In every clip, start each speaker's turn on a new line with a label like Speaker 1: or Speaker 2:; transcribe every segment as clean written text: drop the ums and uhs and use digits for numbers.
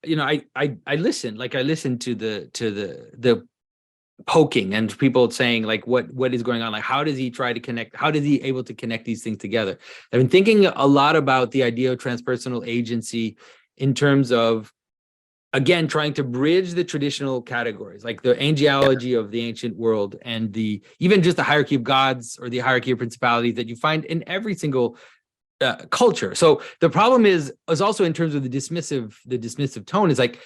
Speaker 1: I listen, like I listen to the poking and people saying like what is going on, like how does he try to connect, how does he able to connect these things together. I've been thinking a lot about the idea of transpersonal agency in terms of, again, trying to bridge the traditional categories like the angelology of the ancient world and the even just the hierarchy of gods or the hierarchy of principalities that you find in every single culture. So the problem is also in terms of the dismissive tone, is like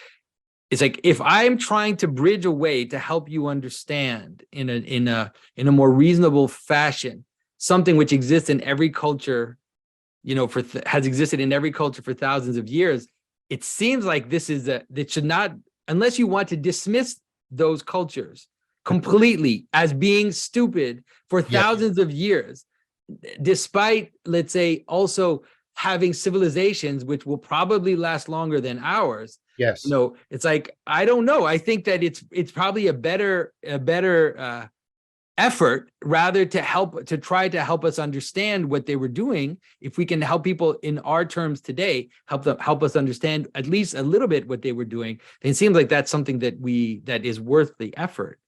Speaker 1: it's like if I'm trying to bridge a way to help you understand in a more reasonable fashion something which exists in every culture, has existed in every culture for thousands of years, it seems like that should not, unless you want to dismiss those cultures completely as being stupid for thousands of years, despite, let's say, also having civilizations which will probably last longer than ours.
Speaker 2: Yes.
Speaker 1: It's like, I don't know. I think that it's probably a better effort rather to try to help us understand what they were doing. If we can help people in our terms today, help us understand at least a little bit what they were doing, then it seems like that's something that is worth the effort.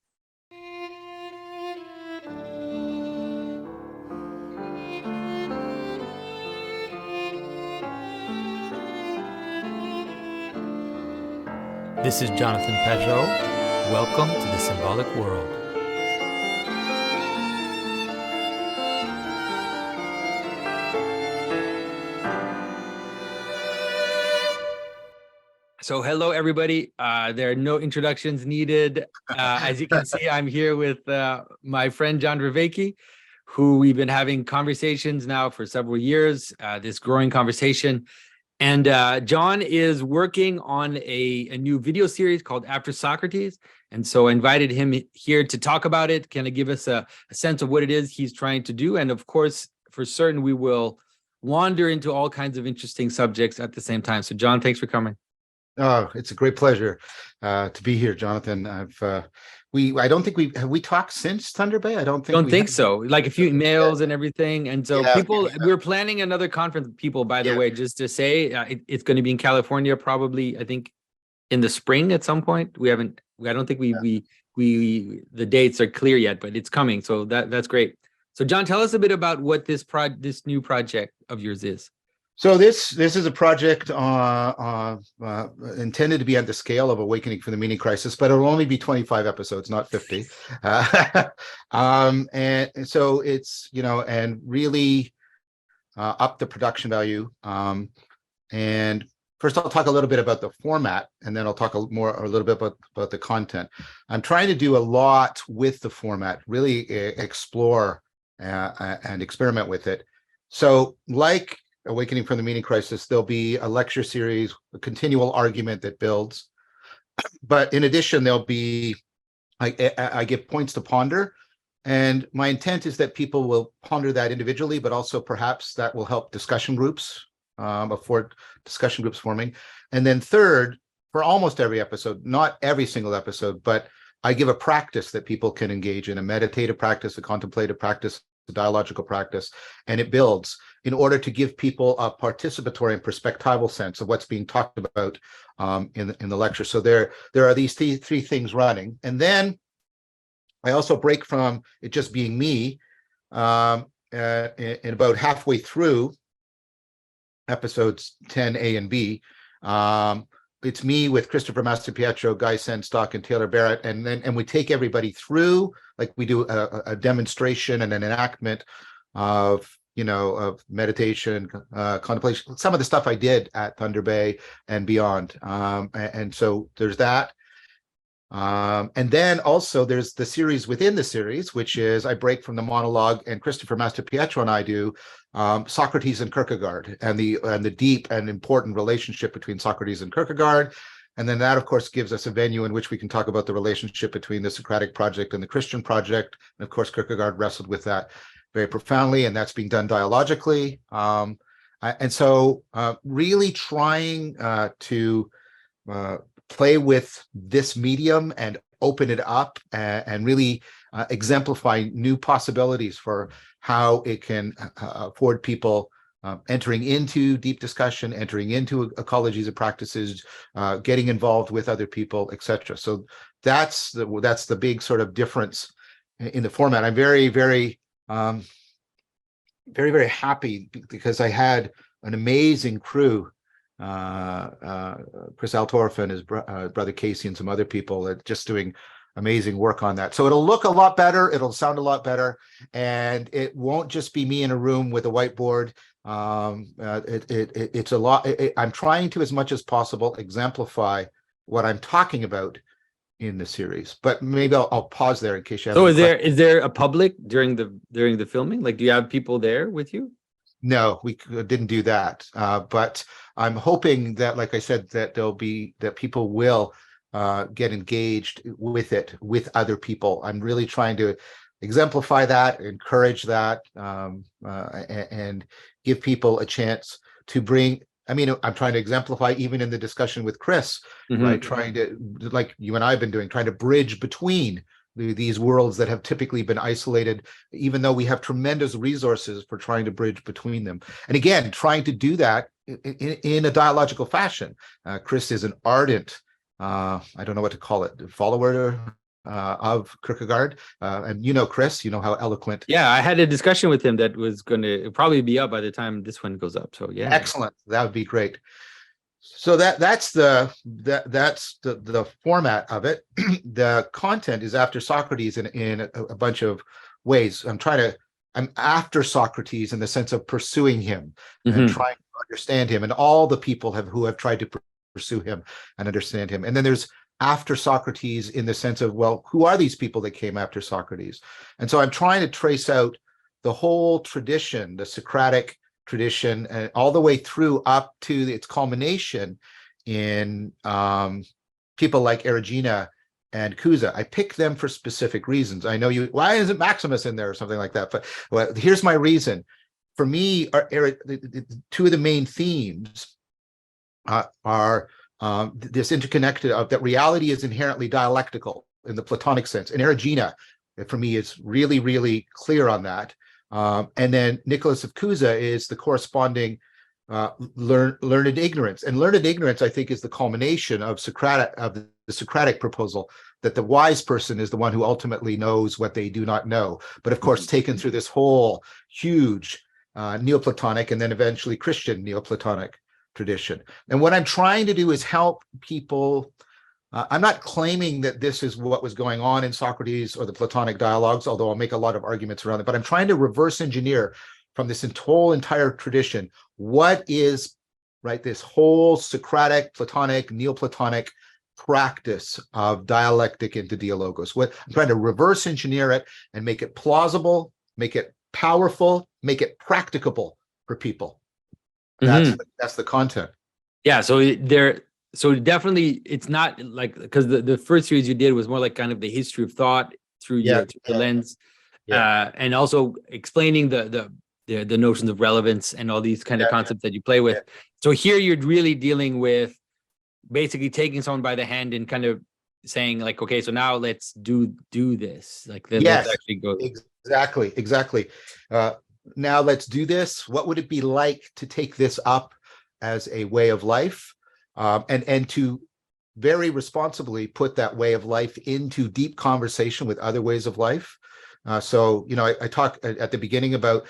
Speaker 1: This is Jonathan Pedro. Welcome to the Symbolic World. So hello, everybody. There are no introductions needed. As you can see, I'm here with my friend, John Vervaeke, who we've been having conversations now for several years, this growing conversation. And John is working on a new video series called After Socrates. And so I invited him here to talk about it, kind of give us a sense of what it is he's trying to do. And of course, for certain, we will wander into all kinds of interesting subjects at the same time. So John, thanks for coming.
Speaker 2: Oh, it's a great pleasure to be here, Jonathan. I don't think we talked since Thunder Bay. I don't think
Speaker 1: so. Like a few emails and everything. And so we're planning another conference, people, by the way, just to say it's going to be in California, probably, I think in the spring at some point. I don't think the dates are clear yet, but it's coming. So that's great. So John, tell us a bit about what this new project of yours is.
Speaker 2: So this is a project intended to be at the scale of Awakening from the Meaning Crisis, but it'll only be 25 episodes, not 50. And so it's, and really up the production value. And first, I'll talk a little bit about the format, and then I'll talk a little bit about the content. I'm trying to do a lot with the format, really explore and experiment with it. So like Awakening from the Meaning Crisis, there'll be a lecture series, a continual argument that builds. But in addition, there'll be, I give points to ponder. And my intent is that people will ponder that individually, but also perhaps that will help discussion groups, afford discussion groups forming. And then third, for almost every episode, not every single episode, but I give a practice that people can engage in, a meditative practice, a contemplative practice, a dialogical practice, and it builds in order to give people a participatory and perspectival sense of what's being talked about in the lecture. So there are these three things running. And then I also break from it just being me in about halfway through episodes 10A and B. It's me with Christopher Mastropietro, Guy Sandstock, and Taylor Barrett, and we take everybody through, like we do a demonstration and an enactment of meditation, contemplation, some of the stuff I did at Thunder Bay and beyond. And so there's that. And then also there's the series within the series, which is I break from the monologue, and Christopher Mastropietro and I do Socrates and Kierkegaard, and the deep and important relationship between Socrates and Kierkegaard. And then that, of course, gives us a venue in which we can talk about the relationship between the Socratic project and the Christian project. And of course, Kierkegaard wrestled with that very profoundly, and that's being done dialogically. And so really trying to play with this medium and open it up and really exemplify new possibilities for how it can afford people entering into deep discussion, entering into ecologies and practices, getting involved with other people, etc. So that's the big sort of difference in the format. I'm very, very, very, very happy because I had an amazing crew. Chris Altorf and his brother Casey and some other people that just doing amazing work on that. So it'll look a lot better, it'll sound a lot better, and it won't just be me in a room with a whiteboard. It's a lot. I'm trying to, as much as possible, exemplify what I'm talking about in the series. But maybe I'll pause there in case you have.
Speaker 1: So
Speaker 2: any
Speaker 1: is there a public during the filming? Like, do you have people there with you?
Speaker 2: No, we didn't do that. But I'm hoping that, like I said, that that people will get engaged with it with other people. I'm really trying to exemplify that, encourage that, and give people a chance to bring. I mean, I'm trying to exemplify even in the discussion with Chris, right? Trying to, like you and I have been doing, trying to bridge between these worlds that have typically been isolated, even though we have tremendous resources for trying to bridge between them. And again, trying to do that in a dialogical fashion. Chris is an ardent, I don't know what to call it, follower of Kierkegaard. And you know Chris, you know how eloquent.
Speaker 1: Yeah, I had a discussion with him that was going to probably be up by the time this one goes up. So yeah.
Speaker 2: Excellent. That would be great. So that's the format of it. The content is after Socrates in a bunch of ways. I'm after Socrates in the sense of pursuing him and trying to understand him, and all the people who have tried to pursue him and understand him. And then there's after Socrates in the sense of, well, who are these people that came after Socrates? And so I'm trying to trace out the whole tradition, the Socratic tradition, and all the way through up to its culmination in people like Erigena and Cusa. I picked them for specific reasons. I know why isn't Maximus in there or something like that? But well, here's my reason. For me, two of the main themes are this interconnected of that reality is inherently dialectical in the Platonic sense. And Erigena, for me, is really, really clear on that. And then Nicholas of Cusa is the corresponding learned ignorance. And learned ignorance, I think, is the culmination of the Socratic proposal that the wise person is the one who ultimately knows what they do not know. But of course, taken through this whole huge Neoplatonic and then eventually Christian Neoplatonic tradition. And what I'm trying to do is help people. I'm not claiming that this is what was going on in Socrates or the Platonic dialogues, although I'll make a lot of arguments around it, but I'm trying to reverse engineer from this whole entire tradition what is, right, this whole Socratic, Platonic, Neoplatonic practice of dialectic into dialogos. I'm trying to reverse engineer it and make it plausible, make it powerful, make it practicable for people. That's the content.
Speaker 1: Yeah, so definitely it's not like, because the first series you did was more like kind of the history of thought through the lens, and also explaining the notions of relevance and all these kind of concepts that you play with. So here you're really dealing with basically taking someone by the hand and kind of saying like, okay, so now let's do this. Like, let's actually go.
Speaker 2: Exactly. Now let's do this. What would it be like to take this up as a way of life? And to very responsibly put that way of life into deep conversation with other ways of life. So, I talk at the beginning about,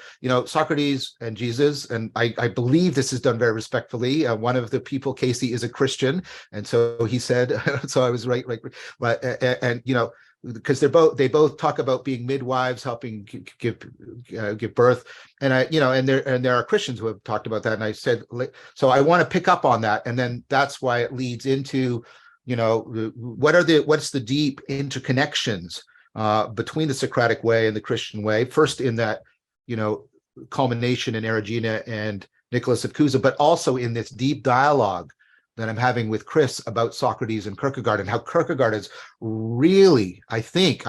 Speaker 2: Socrates and Jesus, and I believe this is done very respectfully. One of the people, Casey, is a Christian. And so he said, so I was right. But, and because they both talk about being midwives, helping give birth, and and there are Christians who have talked about that, and I said, so I want to pick up on that, and then that's why it leads into, what's the deep interconnections between the Socratic way and the Christian way, first in that culmination in Erigena and Nicholas of Cusa, but also in this deep dialogue that I'm having with Chris about Socrates and Kierkegaard, and how Kierkegaard is really, I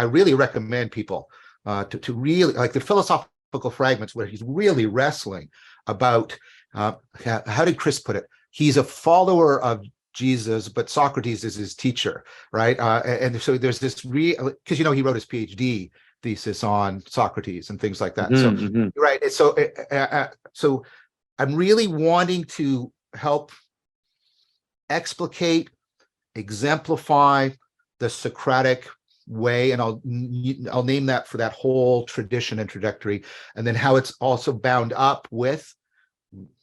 Speaker 2: really recommend people to really like the philosophical fragments where he's really wrestling about, how did Chris put it? He's a follower of Jesus, but Socrates is his teacher, right? And so there's this because he wrote his PhD thesis on Socrates and things like that. So right, so I'm really wanting to help explicate, exemplify the Socratic way, and I'll name that for that whole tradition and trajectory, and then how it's also bound up with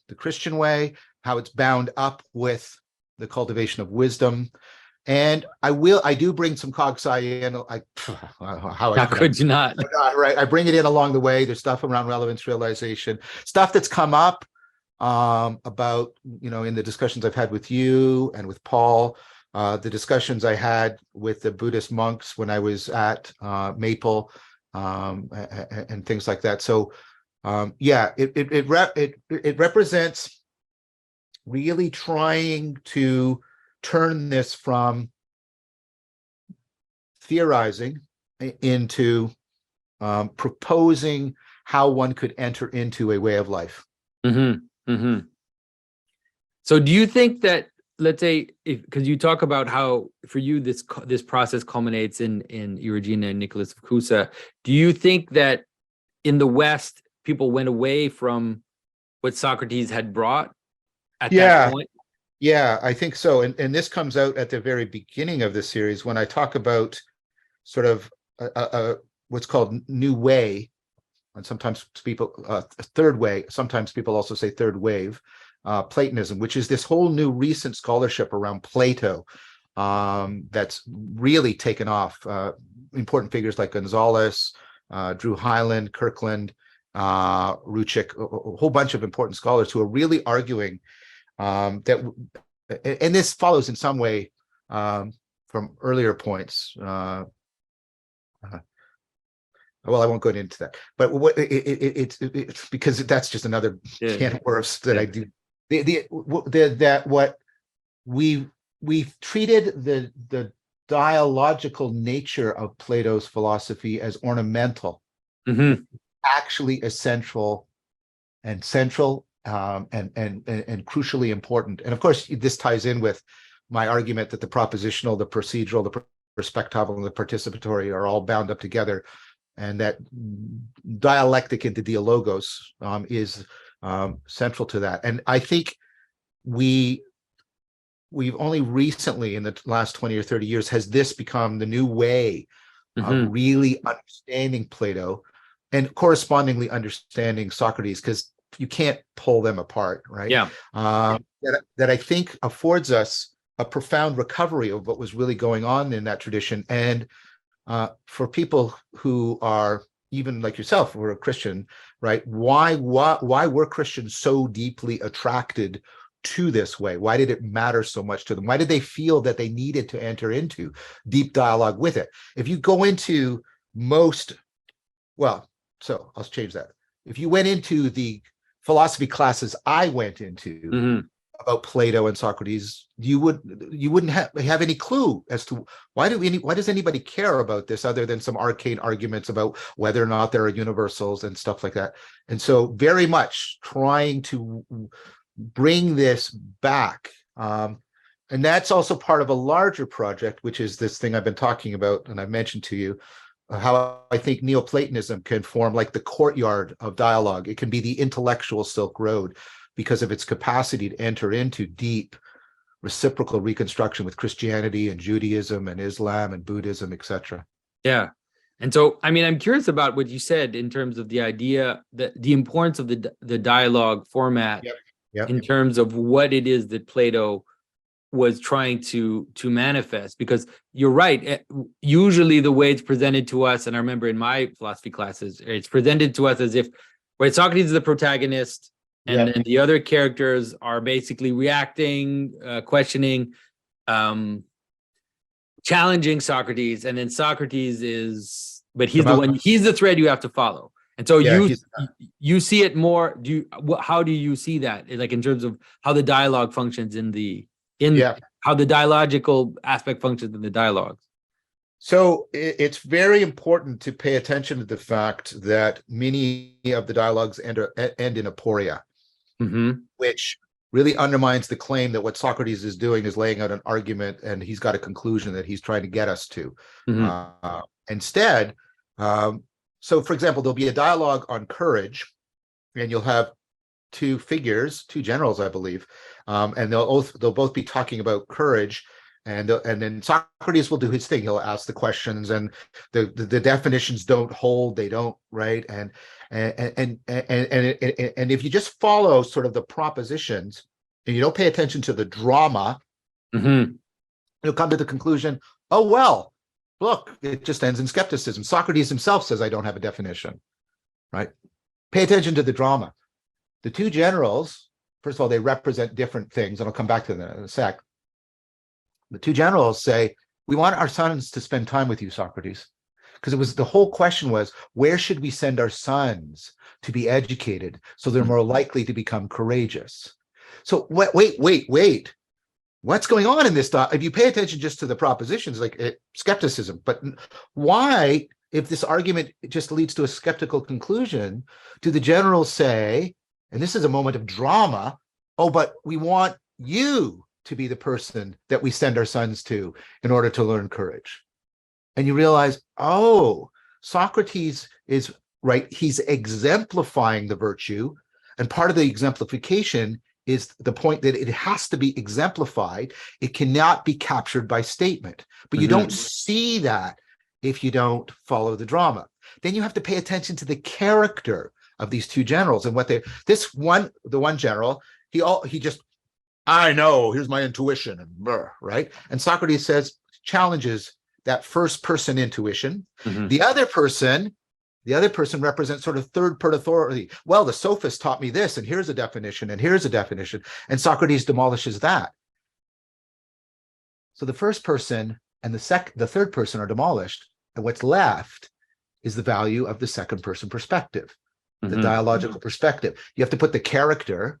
Speaker 2: the Christian way, how it's bound up with the cultivation of wisdom. And I do bring some cogsci in.
Speaker 1: How could you not?
Speaker 2: Right, I bring it in along the way. There's stuff around relevance realization, stuff that's come up about, in the discussions I've had with you and with Paul, the discussions I had with the Buddhist monks when I was at Maple, and things like that. So yeah, it represents really trying to turn this from theorizing into proposing how one could enter into a way of life.
Speaker 1: Mm-hmm. Mm-hmm. So do you think that, let's say, because you talk about how for you this process culminates in Regina and Nicholas of Cusa, do you think that in the West people went away from what Socrates had brought at that point?
Speaker 2: Yeah, I think so. And this comes out at the very beginning of the series when I talk about sort of what's called new way, and sometimes people third way. Sometimes people also say third wave, Platonism, which is this whole new recent scholarship around Plato that's really taken off. Important figures like Gonzalez, Drew Hyland, Kirkland, Ruchik, a whole bunch of important scholars who are really arguing that, and this follows in some way from earlier points. Well, I won't go into that, but what it's because that's just another can of worms that I do. That what we've treated the dialogical nature of Plato's philosophy as ornamental, actually essential and central, and crucially important. And of course, this ties in with my argument that the propositional, the procedural, the perspectival, and the participatory are all bound up together, and that dialectic into dialogos is central to that. And I think we've only recently, in the last 20 or 30 years, has this become the new way of really understanding Plato and correspondingly understanding Socrates, because you can't pull them apart, right?
Speaker 1: Yeah.
Speaker 2: That I think affords us a profound recovery of what was really going on in that tradition. And for people who are even like yourself, who are a Christian, right? Why were Christians so deeply attracted to this way? Why did it matter so much to them? Why did they feel that they needed to enter into deep dialogue with it? If you go into so I'll change that. If you went into the philosophy classes I went into about Plato and Socrates, you wouldn't have any clue as to why does anybody care about this other than some arcane arguments about whether or not there are universals and stuff like that. And so very much trying to bring this back. And that's also part of a larger project, which is this thing I've been talking about, and I've mentioned to you, how I think Neoplatonism can form like the courtyard of dialogue. It can be the intellectual Silk Road because of its capacity to enter into deep reciprocal reconstruction with Christianity and Judaism and Islam and Buddhism, etc.
Speaker 1: Yeah. And so, I mean, I'm curious about what you said in terms of the idea that the importance of the dialogue format in terms of what it is that Plato was trying to manifest, because you're right. Usually the way it's presented to us, and I remember in my philosophy classes, it's presented to us as if, right, Socrates is the protagonist, and the other characters are basically reacting, questioning, challenging Socrates, and then Socrates is, but he's he's the thread you have to follow. And so you see it more. How do you see that, like in terms of how the dialogue functions how the dialogical aspect functions in the dialogues?
Speaker 2: So it's very important to pay attention to the fact that many of the dialogues end in aporia, which really undermines the claim that what Socrates is doing is laying out an argument and he's got a conclusion that he's trying to get us to. Instead, so for example, there'll be a dialogue on courage, and you'll have two figures, two generals, I believe, and they'll both be talking about courage. And then Socrates will do his thing. He'll ask the questions, and the definitions don't hold. They don't, right? And if you just follow sort of the propositions and you don't pay attention to the drama, you'll come to the conclusion, oh, well, look, it just ends in skepticism. Socrates himself says, I don't have a definition, right? Pay attention to the drama. The two generals, first of all, they represent different things, and I'll come back to that in a sec. The two generals say, we want our sons to spend time with you, Socrates. Because the whole question was, where should we send our sons to be educated so they're more likely to become courageous? So wait. What's going on in this thought? If you pay attention just to the propositions, like skepticism, but why, if this argument just leads to a skeptical conclusion, do the generals say, and this is a moment of drama, oh, but we want you to be the person that we send our sons to in order to learn courage? And you realize, oh, Socrates is right. He's exemplifying the virtue. And part of the exemplification is the point that it has to be exemplified. It cannot be captured by statement. But you don't see that if you don't follow the drama. Then you have to pay attention to the character of these two generals and what the one general, he just, I know, here's my intuition, and right? And Socrates challenges that first person intuition. The other person represents sort of third-person authority. Well, the sophist taught me this, and here's a definition, and here's a definition, and Socrates demolishes that. So the first person and the third person are demolished, and what's left is the value of the second person perspective, the dialogical perspective. You have to put the character,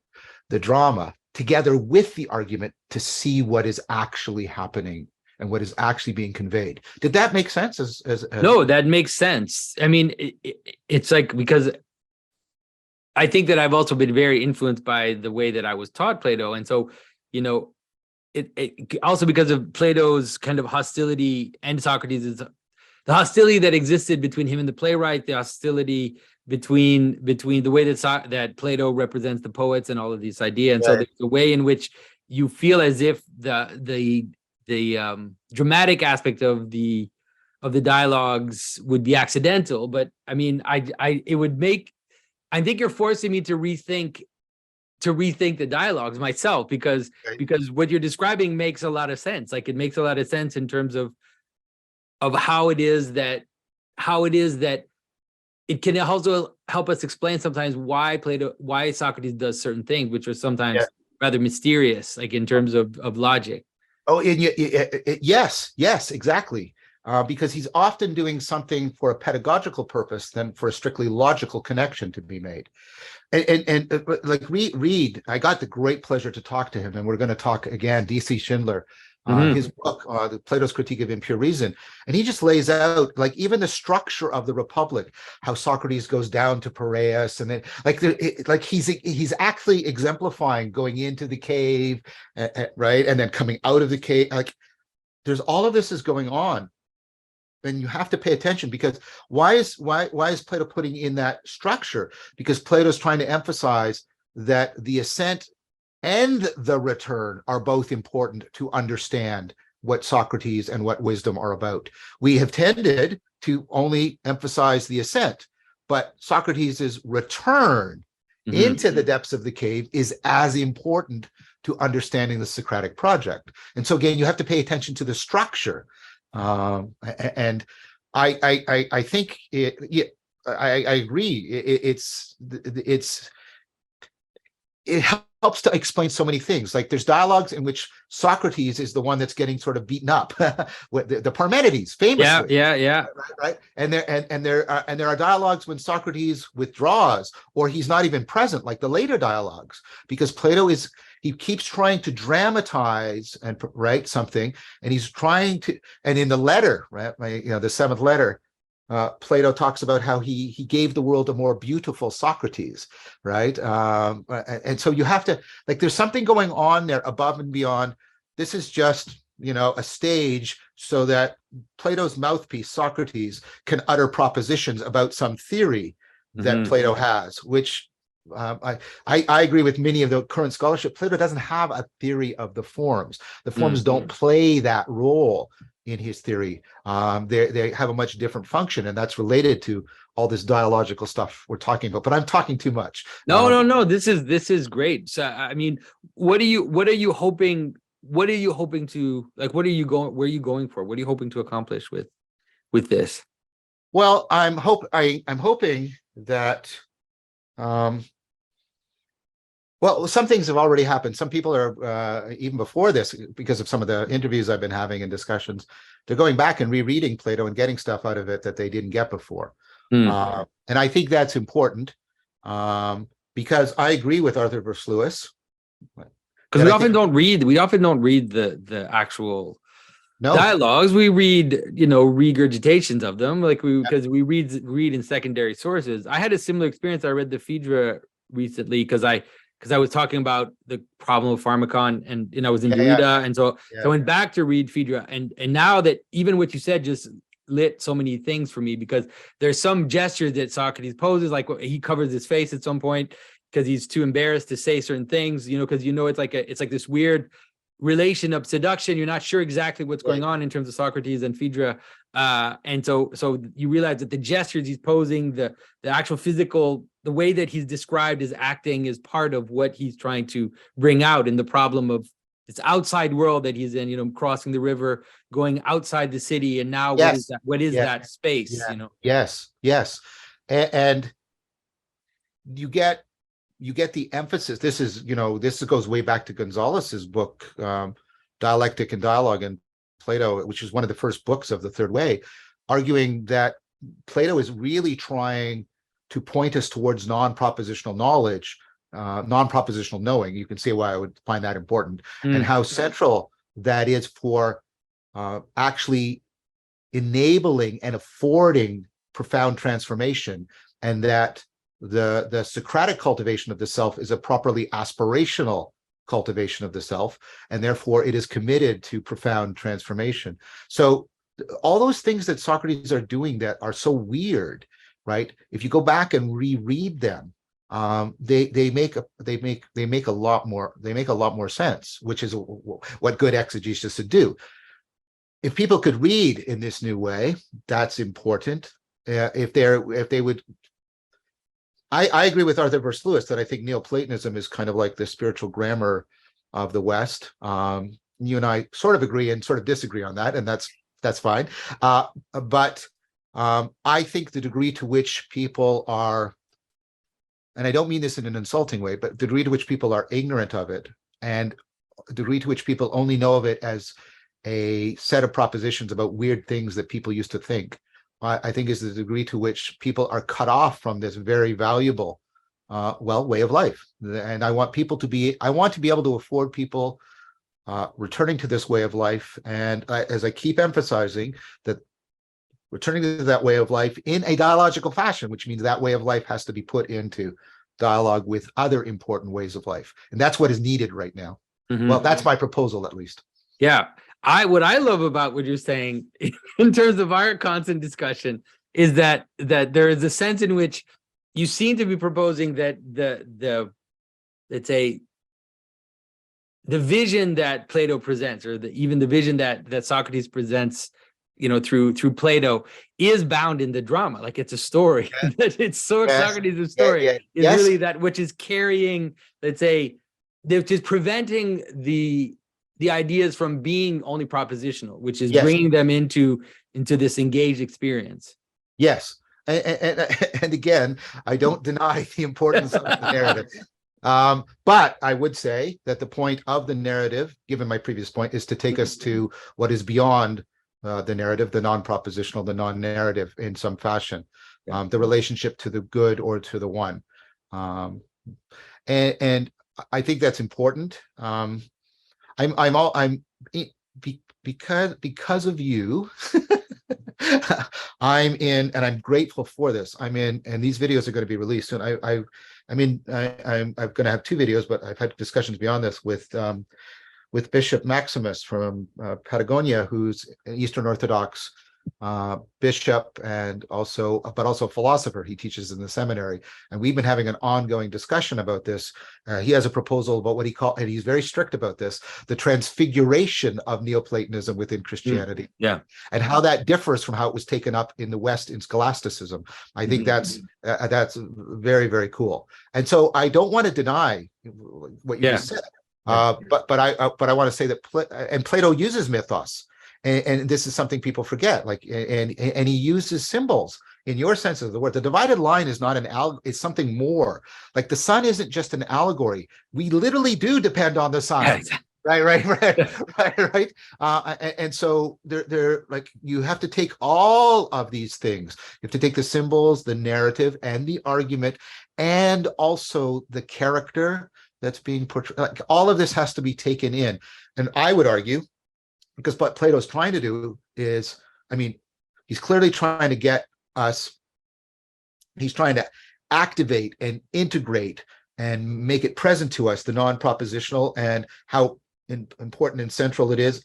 Speaker 2: the drama, together with the argument to see what is actually happening and what is actually being conveyed. Did that make sense?
Speaker 1: No, that makes sense. I mean, it's like, because I think that I've also been very influenced by the way that I was taught Plato. And so, it also because of Plato's kind of hostility and Socrates, is the hostility that existed between him and the playwright, the hostility between the way that Plato represents the poets and all of these ideas. And so there's a way in which you feel as if the dramatic aspect of the dialogues would be accidental, but I mean, I think you're forcing me to rethink the dialogues myself, because what you're describing makes a lot of sense. Like, it makes a lot of sense in terms of how it is that it can also help us explain sometimes why Socrates does certain things, which are sometimes rather mysterious, like in terms of logic.
Speaker 2: Oh, yes, exactly. Because he's often doing something for a pedagogical purpose than for a strictly logical connection to be made. And like Reed, I got the great pleasure to talk to him, and we're going to talk again, DC Schindler, his book, Plato's Critique of Impure Reason. And he just lays out, like, even the structure of the Republic, how Socrates goes down to Piraeus, and then like he's actually exemplifying going into the cave, right, and then coming out of the cave. Like, there's all of this is going on, and you have to pay attention, because why is Plato putting in that structure? Because Plato's trying to emphasize that the ascent and the return are both important to understand what Socrates and what wisdom are about. We have tended to only emphasize the ascent, but Socrates' return into the depths of the cave is as important to understanding the Socratic project. And so again, you have to pay attention to the structure. And I think I agree. It helps to explain so many things. Like, there's dialogues in which Socrates is the one that's getting sort of beaten up. the Parmenides, famously.
Speaker 1: Yeah.
Speaker 2: Right. And there are dialogues when Socrates withdraws, or he's not even present, like the later dialogues, because Plato he keeps trying to dramatize and write something, and he's trying to. And in the letter, right, the seventh letter, Plato talks about how he gave the world a more beautiful Socrates, right? And so you have to, like, there's something going on there above and beyond. This is just, a stage so that Plato's mouthpiece, Socrates, can utter propositions about some theory that Plato has, which I agree with many of the current scholarship. Plato doesn't have a theory of the forms. The forms don't play that role in his theory. They have a much different function, and that's related to all this dialogical stuff we're talking about. But I'm talking too much.
Speaker 1: No. This is great. So I mean, what are you hoping? What are you hoping to like? What are you going? Where are you going for? What are you hoping to accomplish with this?
Speaker 2: Well, I'm hoping that. Well, some things have already happened. Some people are, even before this, because of some of the interviews I've been having and discussions, they're going back and rereading Plato and getting stuff out of it that they didn't get before. And I think that's important, because I agree with Arthur versus Lewis.
Speaker 1: Because we often don't read the actual dialogues. We read, regurgitations of them, because we read in secondary sources. I had a similar experience. I read the Phaedra recently because I was talking about the problem of pharmacon, and I was in Derrida, and so I went back to read Phaedra, and now that even what you said just lit so many things for me, because there's some gesture that Socrates poses, like he covers his face at some point because he's too embarrassed to say certain things, because it's like this weird relation of seduction. You're not sure exactly what's going on in terms of Socrates and Phaedra, and so you realize that the gestures he's posing, the actual physical, the way that he's described as acting, is part of what he's trying to bring out in the problem of this outside world that he's in, crossing the river, going outside the city, and now what is that space?
Speaker 2: Yes. And you get the emphasis. This goes way back to Gonzalez's book, Dialectic and Dialogue, and Plato, which is one of the first books of the Third Way, arguing that Plato is really trying to point us towards non-propositional knowledge, non-propositional knowing. You can see why I would find that important, and how central that is for actually enabling and affording profound transformation, and that the Socratic cultivation of the self is a properly aspirational cultivation of the self, and therefore it is committed to profound transformation. So all those things that Socrates are doing that are so weird, right? If you go back and reread them, they make a lot more sense, which is what good exegesis should do. If people could read in this new way, that's important. If they would. I agree with Arthur versus Lewis that I think Neoplatonism is kind of like the spiritual grammar of the West. You and I sort of agree and sort of disagree on that, and that's fine. But I think the degree to which people are, and I don't mean this in an insulting way, but the degree to which people are ignorant of it, and the degree to which people only know of it as a set of propositions about weird things that people used to think, I think is the degree to which people are cut off from this very valuable, way of life. And I want to be able to afford people returning to this way of life. And as I keep emphasizing, that returning to that way of life in a dialogical fashion, which means that way of life has to be put into dialogue with other important ways of life. And that's what is needed right now. Well, that's my proposal, at least.
Speaker 1: Yeah. What I love about what you're saying in terms of our constant discussion is that there is a sense in which you seem to be proposing that the vision that Plato presents, or even the vision that Socrates presents, through Plato, is bound in the drama. Like it's a story. Socrates' story is really that which is carrying, which is preventing the ideas from being only propositional, which is bringing them into this engaged experience.
Speaker 2: Yes. And again, I don't deny the importance of the narrative. But I would say that the point of the narrative, given my previous point, is to take us to what is beyond the narrative, the non-propositional, the non-narrative in some fashion, the relationship to the good or to the one. And I think that's important. Because of you, I'm in, and I'm grateful for this. I'm in, and these videos are going to be released soon. I'm going to have two videos, but I've had discussions beyond this with Bishop Maximus from Patagonia, who's an Eastern Orthodox bishop and also, but also philosopher. He teaches in the seminary, and we've been having an ongoing discussion about this. He has a proposal about what he called, and he's very strict about this, the transfiguration of Neoplatonism within Christianity,
Speaker 1: Yeah.
Speaker 2: and how that differs from how it was taken up in the West in scholasticism. I think that's very, very cool. And so I don't want to deny what you just said. But I want to say that Plato uses mythos, and this is something people forget. Like, and he uses symbols in your sense of the word. The divided line is not it's something more. Like the sun isn't just an allegory. We literally do depend on the sun. Right. And so they're like, you have to take all of these things. You have to take the symbols, the narrative, and the argument, and also the character that's being portrayed. Like, all of this has to be taken in. And I would argue, because what Plato's trying to do is, I mean, he's clearly trying to get us, he's trying to activate and integrate and make it present to us, the non-propositional, and how important and central it is,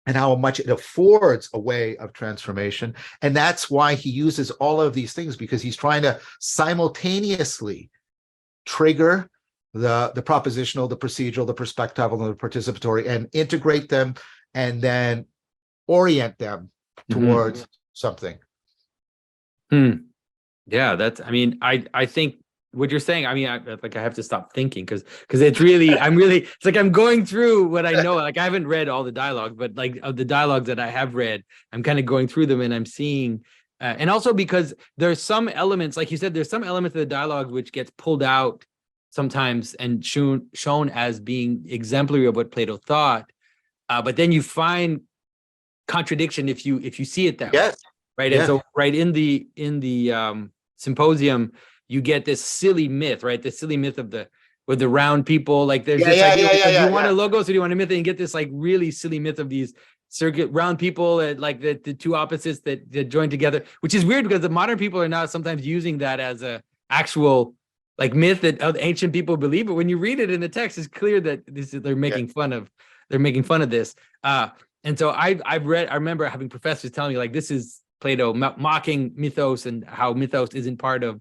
Speaker 2: and how much it affords a way of transformation. And that's why he uses all of these things, because he's trying to simultaneously trigger the propositional, the procedural, the perspectival, and the participatory, and integrate them, and then orient them towards something.
Speaker 1: Yeah, that's, I mean, I think what you're saying, I mean, I have to stop thinking because it's really, it's like I'm going through what I know. Like, I haven't read all the dialogue, but like of the dialogues that I have read, I'm kind of going through them, and I'm seeing, and also because there's some elements, like you said, there's some elements of the dialogue which gets pulled out sometimes and shown as being exemplary of what Plato thought, but then you find contradiction if you see it that way, right? And so right in the symposium, you get this silly myth, right? The silly myth of with the round people, like there's this idea, do you want a logos or do you want a myth? And you get this like really silly myth of these circuit round people, and like the two opposites that join together, which is weird because the modern people are now sometimes using that as a actual like myth that ancient people believe. But when you read it in the text, it's clear that they're making fun of this. And so I remember having professors telling me like, this is Plato mocking mythos and how mythos isn't part of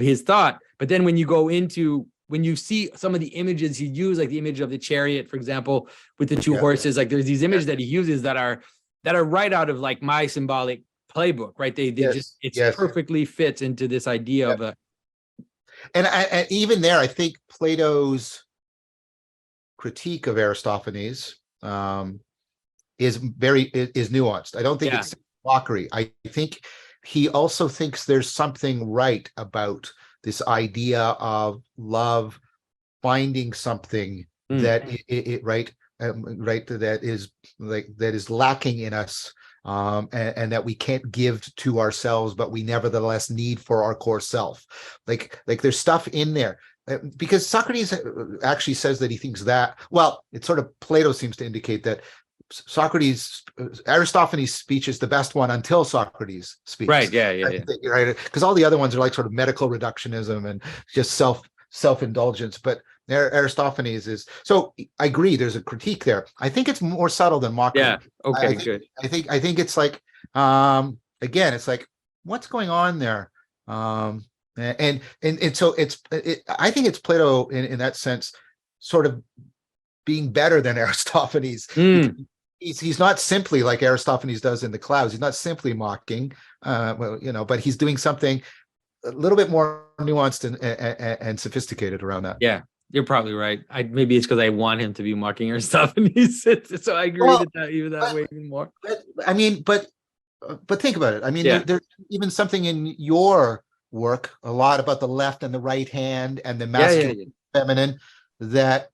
Speaker 1: his thought. But then when you see some of the images he used, like the image of the chariot, for example, with the two horses, like there's these images that he uses that are right out of like my symbolic playbook, right? They just perfectly fits into this idea of a.
Speaker 2: And even there, I think Plato's critique of Aristophanes is nuanced. I don't think it's mockery. I think he also thinks there's something right about this idea of love finding something that that is lacking in us, and that we can't give to ourselves, but we nevertheless need for our core self. Like there's stuff in there. Because Socrates actually says that he thinks that, well, it's sort of, Plato seems to indicate that Aristophanes' speech is the best one until Socrates speaks.
Speaker 1: Right. Yeah.
Speaker 2: Right. Because all the other ones are like sort of medical reductionism and just self-indulgence. But Aristophanes is, so I agree, there's a critique there. I think it's more subtle than mockery.
Speaker 1: Yeah. Okay, good.
Speaker 2: I think it's like, again, it's like, what's going on there? And so I think it's Plato in that sense, sort of being better than Aristophanes. He's not simply like Aristophanes does in the Clouds. He's not simply mocking, but he's doing something a little bit more nuanced and sophisticated around that.
Speaker 1: Yeah, you're probably right. Maybe it's because I want him to be mocking Aristophanes, so I agree with that way even more.
Speaker 2: But think about it. I mean, there's even something in your work a lot about the left and the right hand and the masculine and feminine that,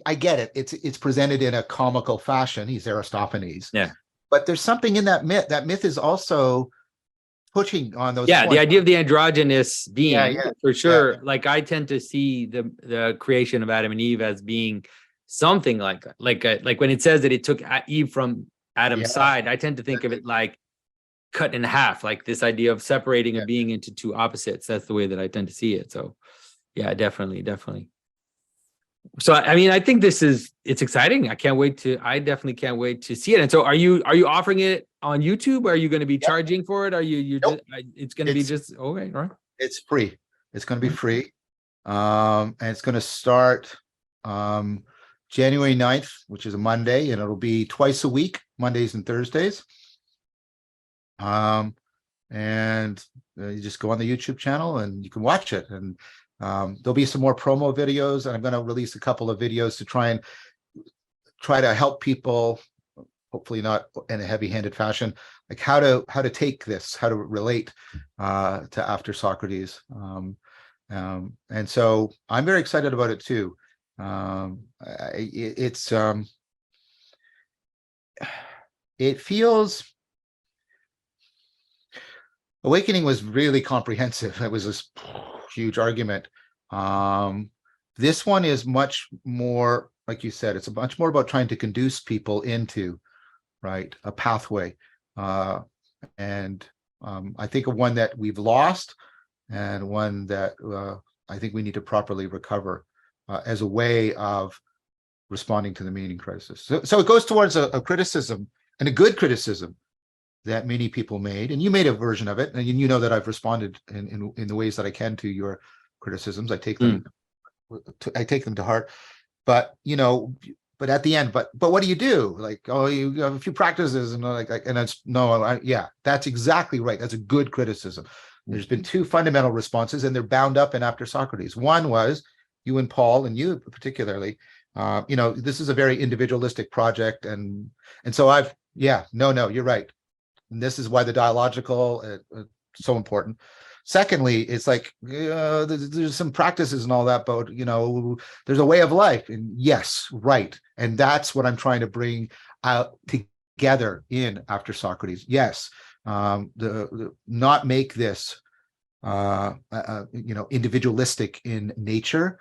Speaker 2: I get it. It's presented in a comical fashion. He's Aristophanes. Yeah. But there's something in that myth. That myth is also pushing on those points.
Speaker 1: The idea of the androgynous being, for sure. Like, I tend to see the creation of Adam and Eve as being something like that. Like when it says that it took Eve from Adam's side, I tend to think of it like cut in half, like this idea of separating a being into two opposites. That's the way that I tend to see it. So yeah, definitely. So I mean, I think it's exciting. I definitely can't wait to see it. And so are you offering it on YouTube? Are you going to be
Speaker 2: Yep.
Speaker 1: charging for it? Are you
Speaker 2: Nope.
Speaker 1: just, it's going to be
Speaker 2: It's
Speaker 1: just, okay, all right.
Speaker 2: it's free. It's going to be
Speaker 1: Right.
Speaker 2: free. And it's going to start January 9th, which is a Monday, and it'll be twice a week, Mondays and Thursdays. And you just go on the YouTube channel and you can watch it. And there'll be some more promo videos, and I'm going to release a couple of videos to try to help people, hopefully not in a heavy-handed fashion, like how to take this, how to relate to After Socrates. And so I'm very excited about it too. It feels, Awakening was really comprehensive. It was this huge argument. This one is much more, like you said, it's much more about trying to conduce people into, right, a pathway. And I think of one that we've lost, and one that I think we need to properly recover as a way of responding to the meaning crisis. So it goes towards a criticism, and a good criticism, that many people made, and you made a version of it, and you know that I've responded in the ways that I can to your criticisms. I take them to heart, but but at the end, but what do you do? Like, oh, you have a few practices, and and that's no, yeah, that's exactly right. That's a good criticism. There's been two fundamental responses, and they're bound up in After Socrates. One was you and Paul, and you particularly. This is a very individualistic project, and so no, you're right. And this is why the dialogical so important. Secondly, it's like there's some practices and all that, but there's a way of life, and yes, right, and that's what I'm trying to bring out together in After Socrates. Yes, not make this individualistic in nature,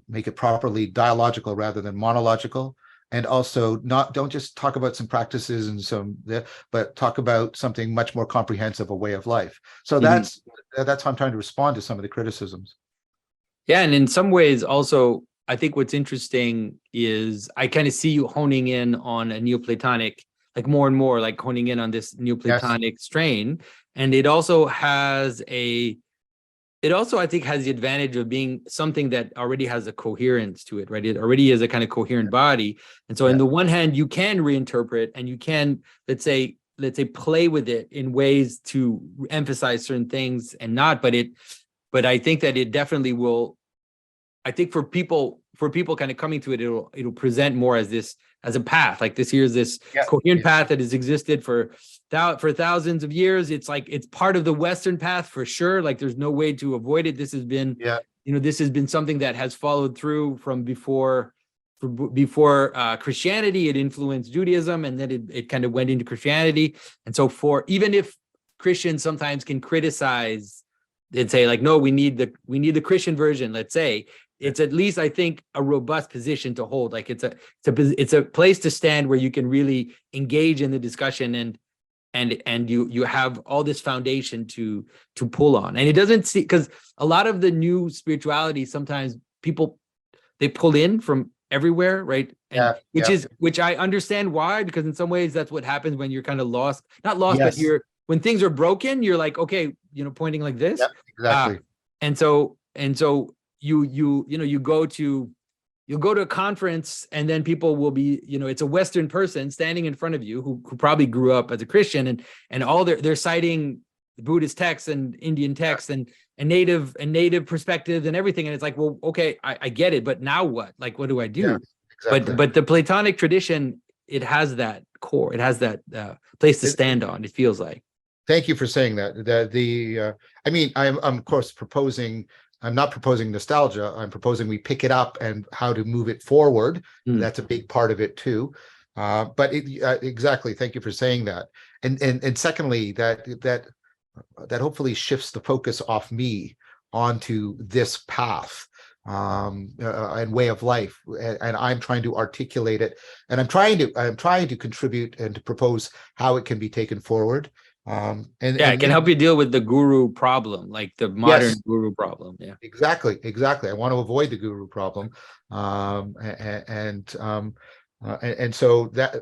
Speaker 2: make it properly dialogical rather than monological. And also don't just talk about some practices and but talk about something much more comprehensive, a way of life. So that's how I'm trying to respond to some of the criticisms.
Speaker 1: Yeah, and in some ways also, I think what's interesting is I kind of see you honing in on a Neoplatonic, like more and more, like honing in on this Neoplatonic strain. And it also I think has the advantage of being something that already has a coherence to it, right? It already is a kind of coherent body. And so on the one hand, you can reinterpret, and you can, let's say play with it in ways to emphasize certain things and not, but I think that it definitely will, I think for people kind of coming to it, it'll present more as a path. Like here's this coherent path that has existed for thousands of years. It's like it's part of the Western path for sure. Like there's no way to avoid it. This has been this has been something that has followed through from before Christianity. It influenced Judaism, and then it kind of went into Christianity. And so even if Christians sometimes can criticize and say like, no, we need the Christian version, let's say, it's at least, I think, a robust position to hold. Like it's a place to stand where you can really engage in the discussion, and you have all this foundation to pull on. And it doesn't see, because a lot of the new spirituality, sometimes people, they pull in from everywhere, right? And which I understand why, because in some ways that's what happens when you're kind of lost, not lost, but when things are broken, you're like, okay, pointing like this.
Speaker 2: Exactly.
Speaker 1: And so you go to a conference, and then people will be, it's a Western person standing in front of you who probably grew up as a Christian, and all they're citing Buddhist texts and Indian texts and native perspectives and everything. And it's like, well, okay, I get it, but now what? Like, what do I do?
Speaker 2: Yeah, exactly.
Speaker 1: But the Platonic tradition, it has that core, it has that place to stand on, it feels like.
Speaker 2: Thank you for saying that. I mean, I'm of course I'm not proposing nostalgia. I'm proposing we pick it up and how to move it forward. That's a big part of it too. But exactly. Thank you for saying that. And secondly, that hopefully shifts the focus off me onto this path and way of life. And I'm trying to articulate it, and I'm trying to contribute and to propose how it can be taken forward.
Speaker 1: Yeah, it can help you deal with the guru problem, like the modern
Speaker 2: yes,
Speaker 1: guru problem. Yeah.
Speaker 2: exactly. I want to avoid the guru problem, and so that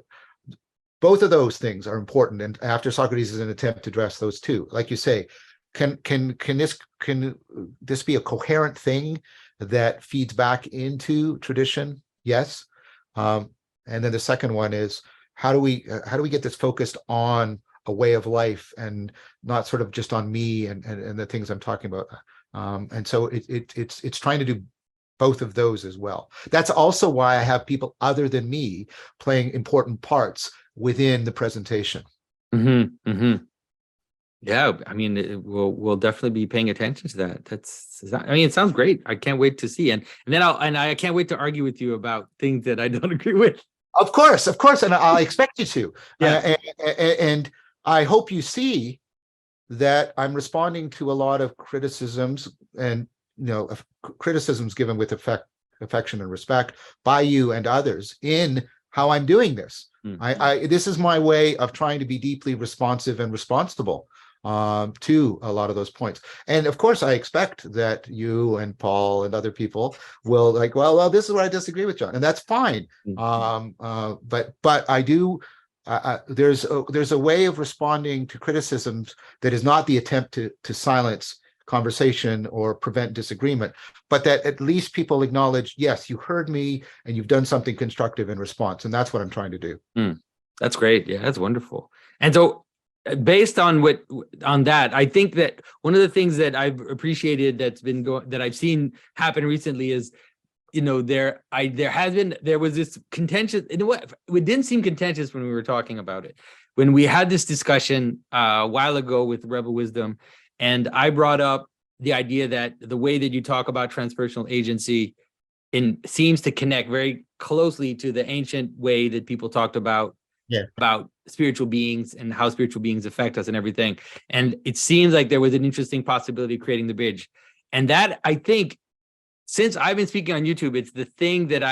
Speaker 2: both of those things are important. And After Socrates is an attempt to address those two. Like you say, can this be a coherent thing that feeds back into tradition? Yes. And then the second one is how do we get this focused on a way of life and not sort of just on me and the things I'm talking about. And so it's trying to do both of those as well. That's also why I have people other than me playing important parts within the presentation.
Speaker 1: Mm-hmm, mm-hmm. Yeah, I mean, we'll definitely be paying attention to that. I mean, it sounds great. I can't wait to see, and then I can't wait to argue with you about things that I don't agree with.
Speaker 2: Of course, and I expect you to.
Speaker 1: Yeah.
Speaker 2: And I hope you see that I'm responding to a lot of criticisms and criticisms given with affection and respect by you and others in how I'm doing this.
Speaker 1: Mm-hmm.
Speaker 2: This is my way of trying to be deeply responsive and responsible to a lot of those points. And of course, I expect that you and Paul and other people will like, well, this is where I disagree with John, and that's fine. But I do. There's a way of responding to criticisms that is not the attempt to silence conversation or prevent disagreement, but that at least people acknowledge, yes, you heard me and you've done something constructive in response. And that's what I'm trying to do.
Speaker 1: That's great. Yeah, that's wonderful. And so based on that, I think that one of the things that I've appreciated that I've seen happen recently is, there was this contentious, in a way, it didn't seem contentious when we were talking about it. When we had this discussion a while ago with Rebel Wisdom, and I brought up the idea that the way that you talk about transpersonal agency seems to connect very closely to the ancient way that people talked about spiritual beings and how spiritual beings affect us and everything. And it seems like there was an interesting possibility of creating the bridge. And that, I think, since I've been speaking on YouTube, it's the thing that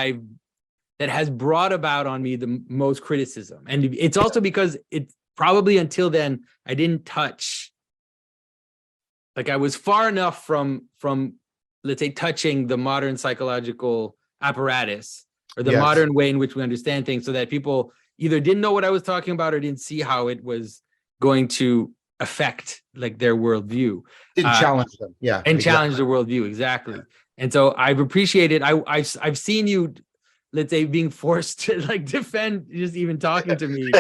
Speaker 1: has brought about on me the most criticism. And it's also because it probably until then, I didn't touch, like I was far enough from let's say, touching the modern psychological apparatus or the modern way in which we understand things, so that people either didn't know what I was talking about or didn't see how it was going to affect like their worldview.
Speaker 2: Didn't challenge them. Yeah.
Speaker 1: And challenge the worldview. Exactly. Yeah. And so I've appreciated, I've seen you, let's say, being forced to like defend just even talking to me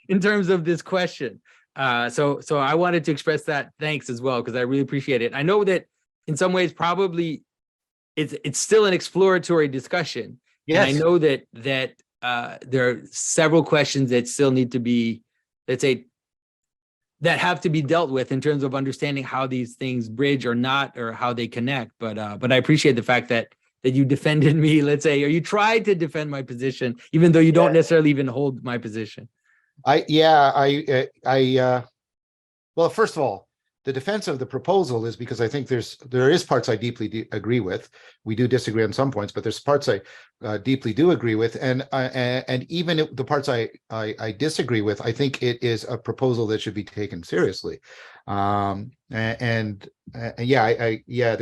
Speaker 1: in terms of this question. So I wanted to express that thanks as well, because I really appreciate it. I know that in some ways, probably it's still an exploratory discussion. Yes. And I know that there are several questions that still need to be, let's say, that have to be dealt with in terms of understanding how these things bridge or not, or how they connect. But I appreciate the fact that you defended me, let's say, or you tried to defend my position, even though you don't necessarily even hold my position.
Speaker 2: Well, first of all, the defense of the proposal is because I think there is parts I deeply agree with. We do disagree on some points, but there's parts I deeply do agree with, and even the parts I disagree with, I think it is a proposal that should be taken seriously. There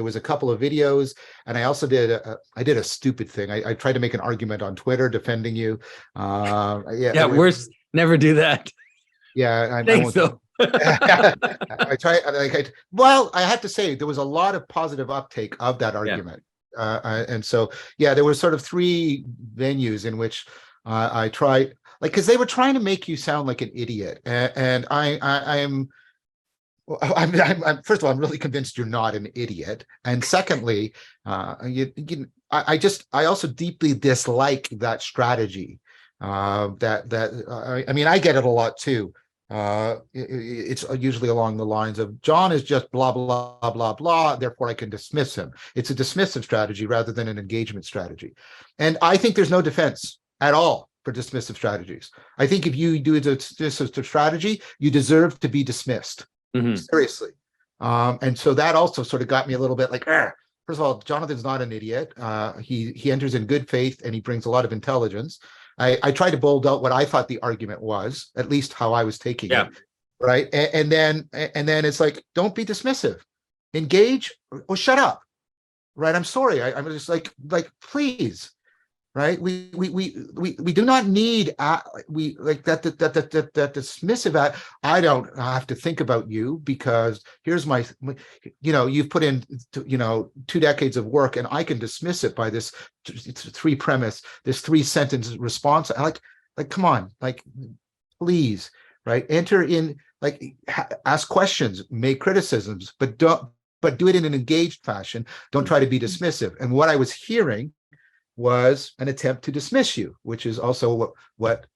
Speaker 2: was a couple of videos, and I also did a stupid thing. I tried to make an argument on Twitter defending you.
Speaker 1: Worse. Never do that.
Speaker 2: Yeah,
Speaker 1: Thanks, though.
Speaker 2: I have to say there was a lot of positive uptake of that argument. And so, there were sort of three venues in which I tried, because they were trying to make you sound like an idiot. And I'm first of all, I'm really convinced you're not an idiot. And secondly, I also deeply dislike that strategy. I get it a lot too. It's usually along the lines of John is just blah, blah, blah, blah, therefore I can dismiss him. It's a dismissive strategy rather than an engagement strategy. And I think there's no defense at all for dismissive strategies. I think if you do a dismissive strategy, you deserve to be dismissed. Seriously. And so that also sort of got me a little bit like, first of all, Jonathan's not an idiot. He enters in good faith and he brings a lot of intelligence. I tried to bold out what I thought the argument was, at least how I was taking it. right? And then it's like, don't be dismissive, engage or shut up, right? I'm sorry. I'm just like, please, right? We do not need we like that dismissive. I don't have to think about you because here's my, you've put in 2 decades of work, and I can dismiss it by this this 3 sentence response. Like come on, like please, right? Enter in, like ask questions, make criticisms, but do it in an engaged fashion. Don't try to be dismissive. And what I was hearing was an attempt to dismiss you, which is also what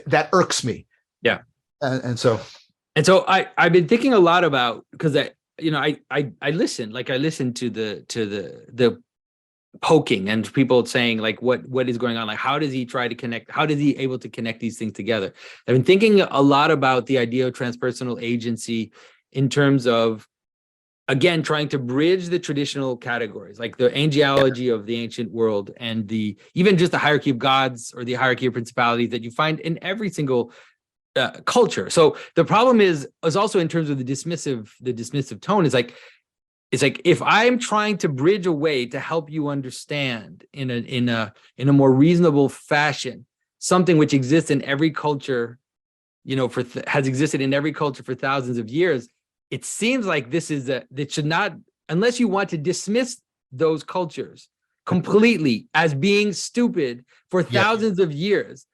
Speaker 2: that irks me.
Speaker 1: Yeah.
Speaker 2: And so
Speaker 1: I've been thinking a lot about, because I listen to the poking and people saying like what is going on, like how does he able to connect these things together. I've been thinking a lot about the idea of transpersonal agency in terms of, again, trying to bridge the traditional categories, like the angelology of the ancient world and even just the hierarchy of gods or the hierarchy of principalities that you find in every single culture. So the problem is also in terms of the dismissive tone, it's like if I'm trying to bridge a way to help you understand in a more reasonable fashion something which exists in every culture, has existed in every culture for thousands of years. It seems like that should not, unless you want to dismiss those cultures completely as being stupid for thousands of years,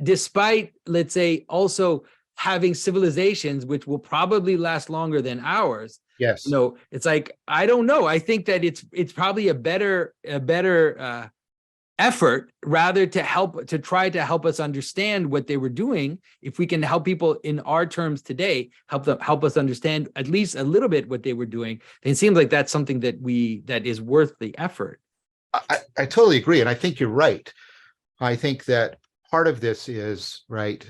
Speaker 1: despite, let's say, also having civilizations which will probably last longer than ours.
Speaker 2: yes.
Speaker 1: It's like, I don't know. I think that it's probably a better effort rather to try to help us understand what they were doing. If we can help people in our terms today, help us understand at least a little bit what they were doing, then it seems like that's something that is worth the effort.
Speaker 2: I totally agree, and I think you're right. I think that part of this is right,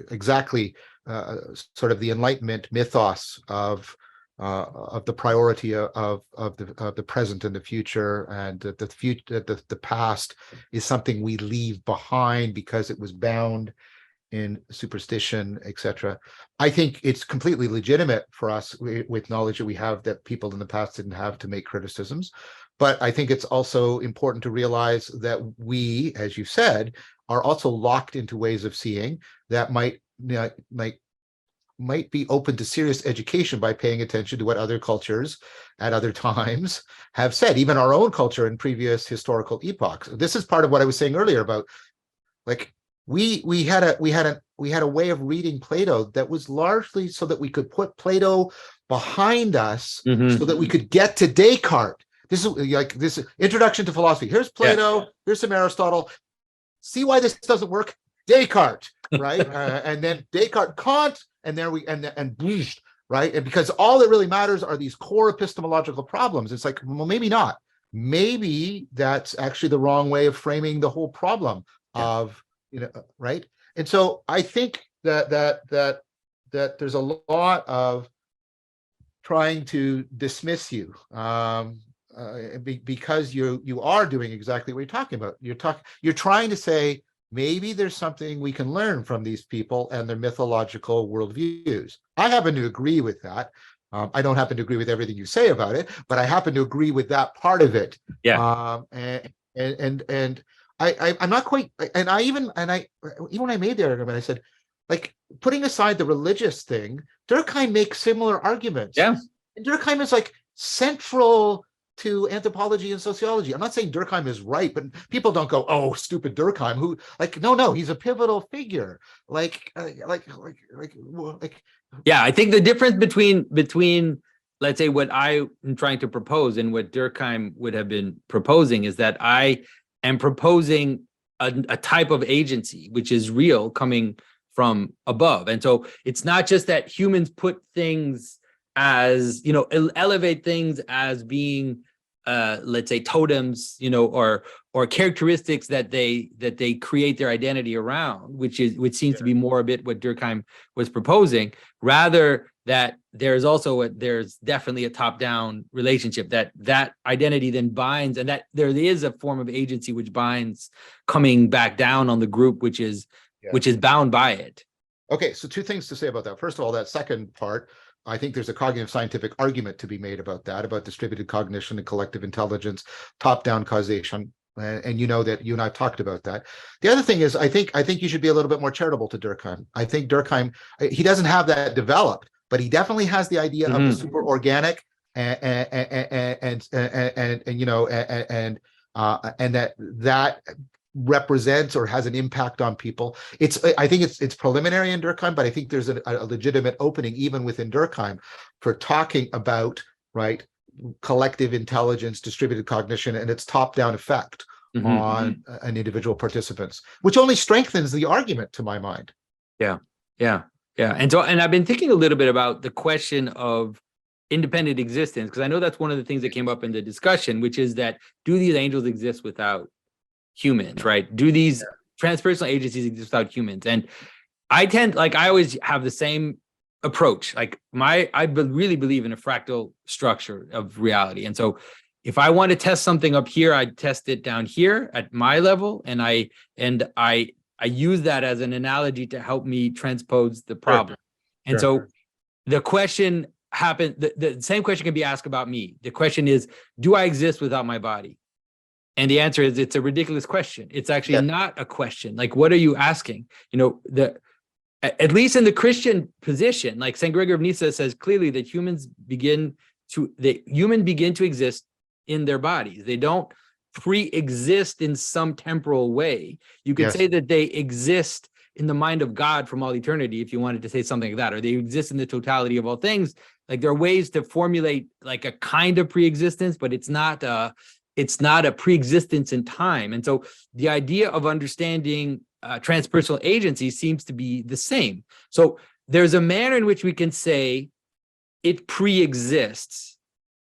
Speaker 2: exactly, sort of the Enlightenment mythos of the priority of the present and the future, and that the past is something we leave behind because it was bound in superstition, etc. I think it's completely legitimate for us, with knowledge that we have, that people in the past didn't have, to make criticisms. But I think it's also important to realize that we, as you said, are also locked into ways of seeing that might be open to serious education by paying attention to what other cultures at other times have said, even our own culture in previous historical epochs. This is part of what I was saying earlier about, like, we had a way of reading Plato that was largely so that we could put Plato behind us, so that we could get to Descartes. This is like this introduction to philosophy. Here's Plato, here's some Aristotle. See why this doesn't work? Descartes, right? And then Descartes, Kant, and there we and right? And because all that really matters are these core epistemological problems. It's like, well, maybe not. Maybe that's actually the wrong way of framing the whole problem of, right? And so I think that there's a lot of trying to dismiss you, because you are doing exactly what you're talking about. You're trying to say, maybe there's something we can learn from these people and their mythological worldviews. I happen to agree with that. I don't happen to agree with everything you say about it, but I happen to agree with that part of it.
Speaker 1: Yeah.
Speaker 2: And I'm not quite. And even when I made the argument, I said, like, putting aside the religious thing, Durkheim makes similar arguments.
Speaker 1: Yeah.
Speaker 2: And Durkheim is like central to anthropology and sociology. I'm not saying Durkheim is right, but people don't go, "Oh, stupid Durkheim." Who, like, no, he's a pivotal figure. Like.
Speaker 1: Yeah, I think the difference between let's say what I am trying to propose and what Durkheim would have been proposing is that I am proposing a type of agency which is real, coming from above. And so it's not just that humans put things as, elevate things as being, let's say, totems, or characteristics that they create their identity around, which seems to be more a bit what Durkheim was proposing, rather that there's definitely a top-down relationship that identity then binds, and that there is a form of agency which binds coming back down on the group, which is bound by it.
Speaker 2: Okay, so two things to say about that. First of all, that second part, I think there's a cognitive scientific argument to be made about that, about distributed cognition and collective intelligence, top-down causation. And you know that you and I have talked about that. The other thing is, I think you should be a little bit more charitable to Durkheim. I think Durkheim, he doesn't have that developed, but he definitely has the idea of the super organic and you know and that represents or has an impact on people. I think it's preliminary in Durkheim, but I think there's a legitimate opening even within Durkheim for talking about, right, collective intelligence, distributed cognition, and its top-down effect on an individual participants, which only strengthens the argument to my mind.
Speaker 1: Yeah. And I've been thinking a little bit about the question of independent existence, because I know that's one of the things that came up in the discussion, which is that, do these angels exist without humans, right? Do these transpersonal agencies exist without humans? And I always have the same approach. Like I really believe in a fractal structure of reality. And so if I want to test something up here, I test it down here at my level. And I use that as an analogy to help me transpose the problem. And so the question the same question can be asked about me. The question is, do I exist without my body? And the answer is, it's a ridiculous question. It's actually not a question. Like, what are you asking? You know, at least in the Christian position, like St. Gregory of Nyssa says clearly that humans begin to exist in their bodies. They don't pre-exist in some temporal way. You could say that they exist in the mind of God from all eternity, if you wanted to say something like that, or they exist in the totality of all things. Like, there are ways to formulate like a kind of pre-existence, but it's not a pre-existence in time. And so the idea of understanding transpersonal agency seems to be the same. So there's a manner in which we can say it pre-exists,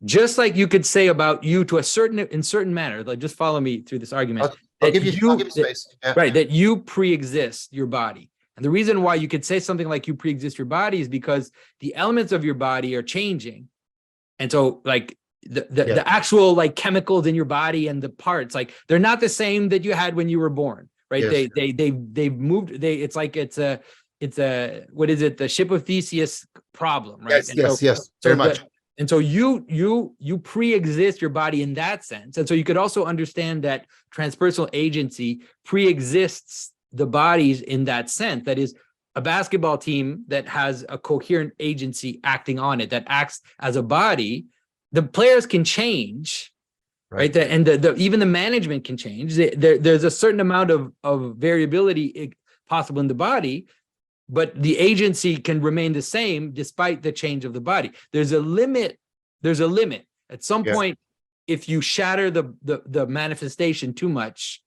Speaker 1: just like you could say about you in certain manner. Like, just follow me through this argument.
Speaker 2: I'll give you space.
Speaker 1: Right, that you pre-exist your body. And the reason why you could say something like you pre-exist your body is because the elements of your body are changing. And so, like, the actual like chemicals in your body and the parts, like, they're not the same that you had when you were born, right? They've moved. It's a what is it? The ship of Theseus problem, right?
Speaker 2: Yes, very much.
Speaker 1: And so you pre-exist your body in that sense. And so you could also understand that transpersonal agency pre-exists the bodies in that sense. That is, a basketball team that has a coherent agency acting on it, that acts as a body. The players can change, right? And even the management can change. There's a certain amount of variability possible in the body, but the agency can remain the same despite the change of the body. There's a limit. At some point, if you shatter the manifestation too much,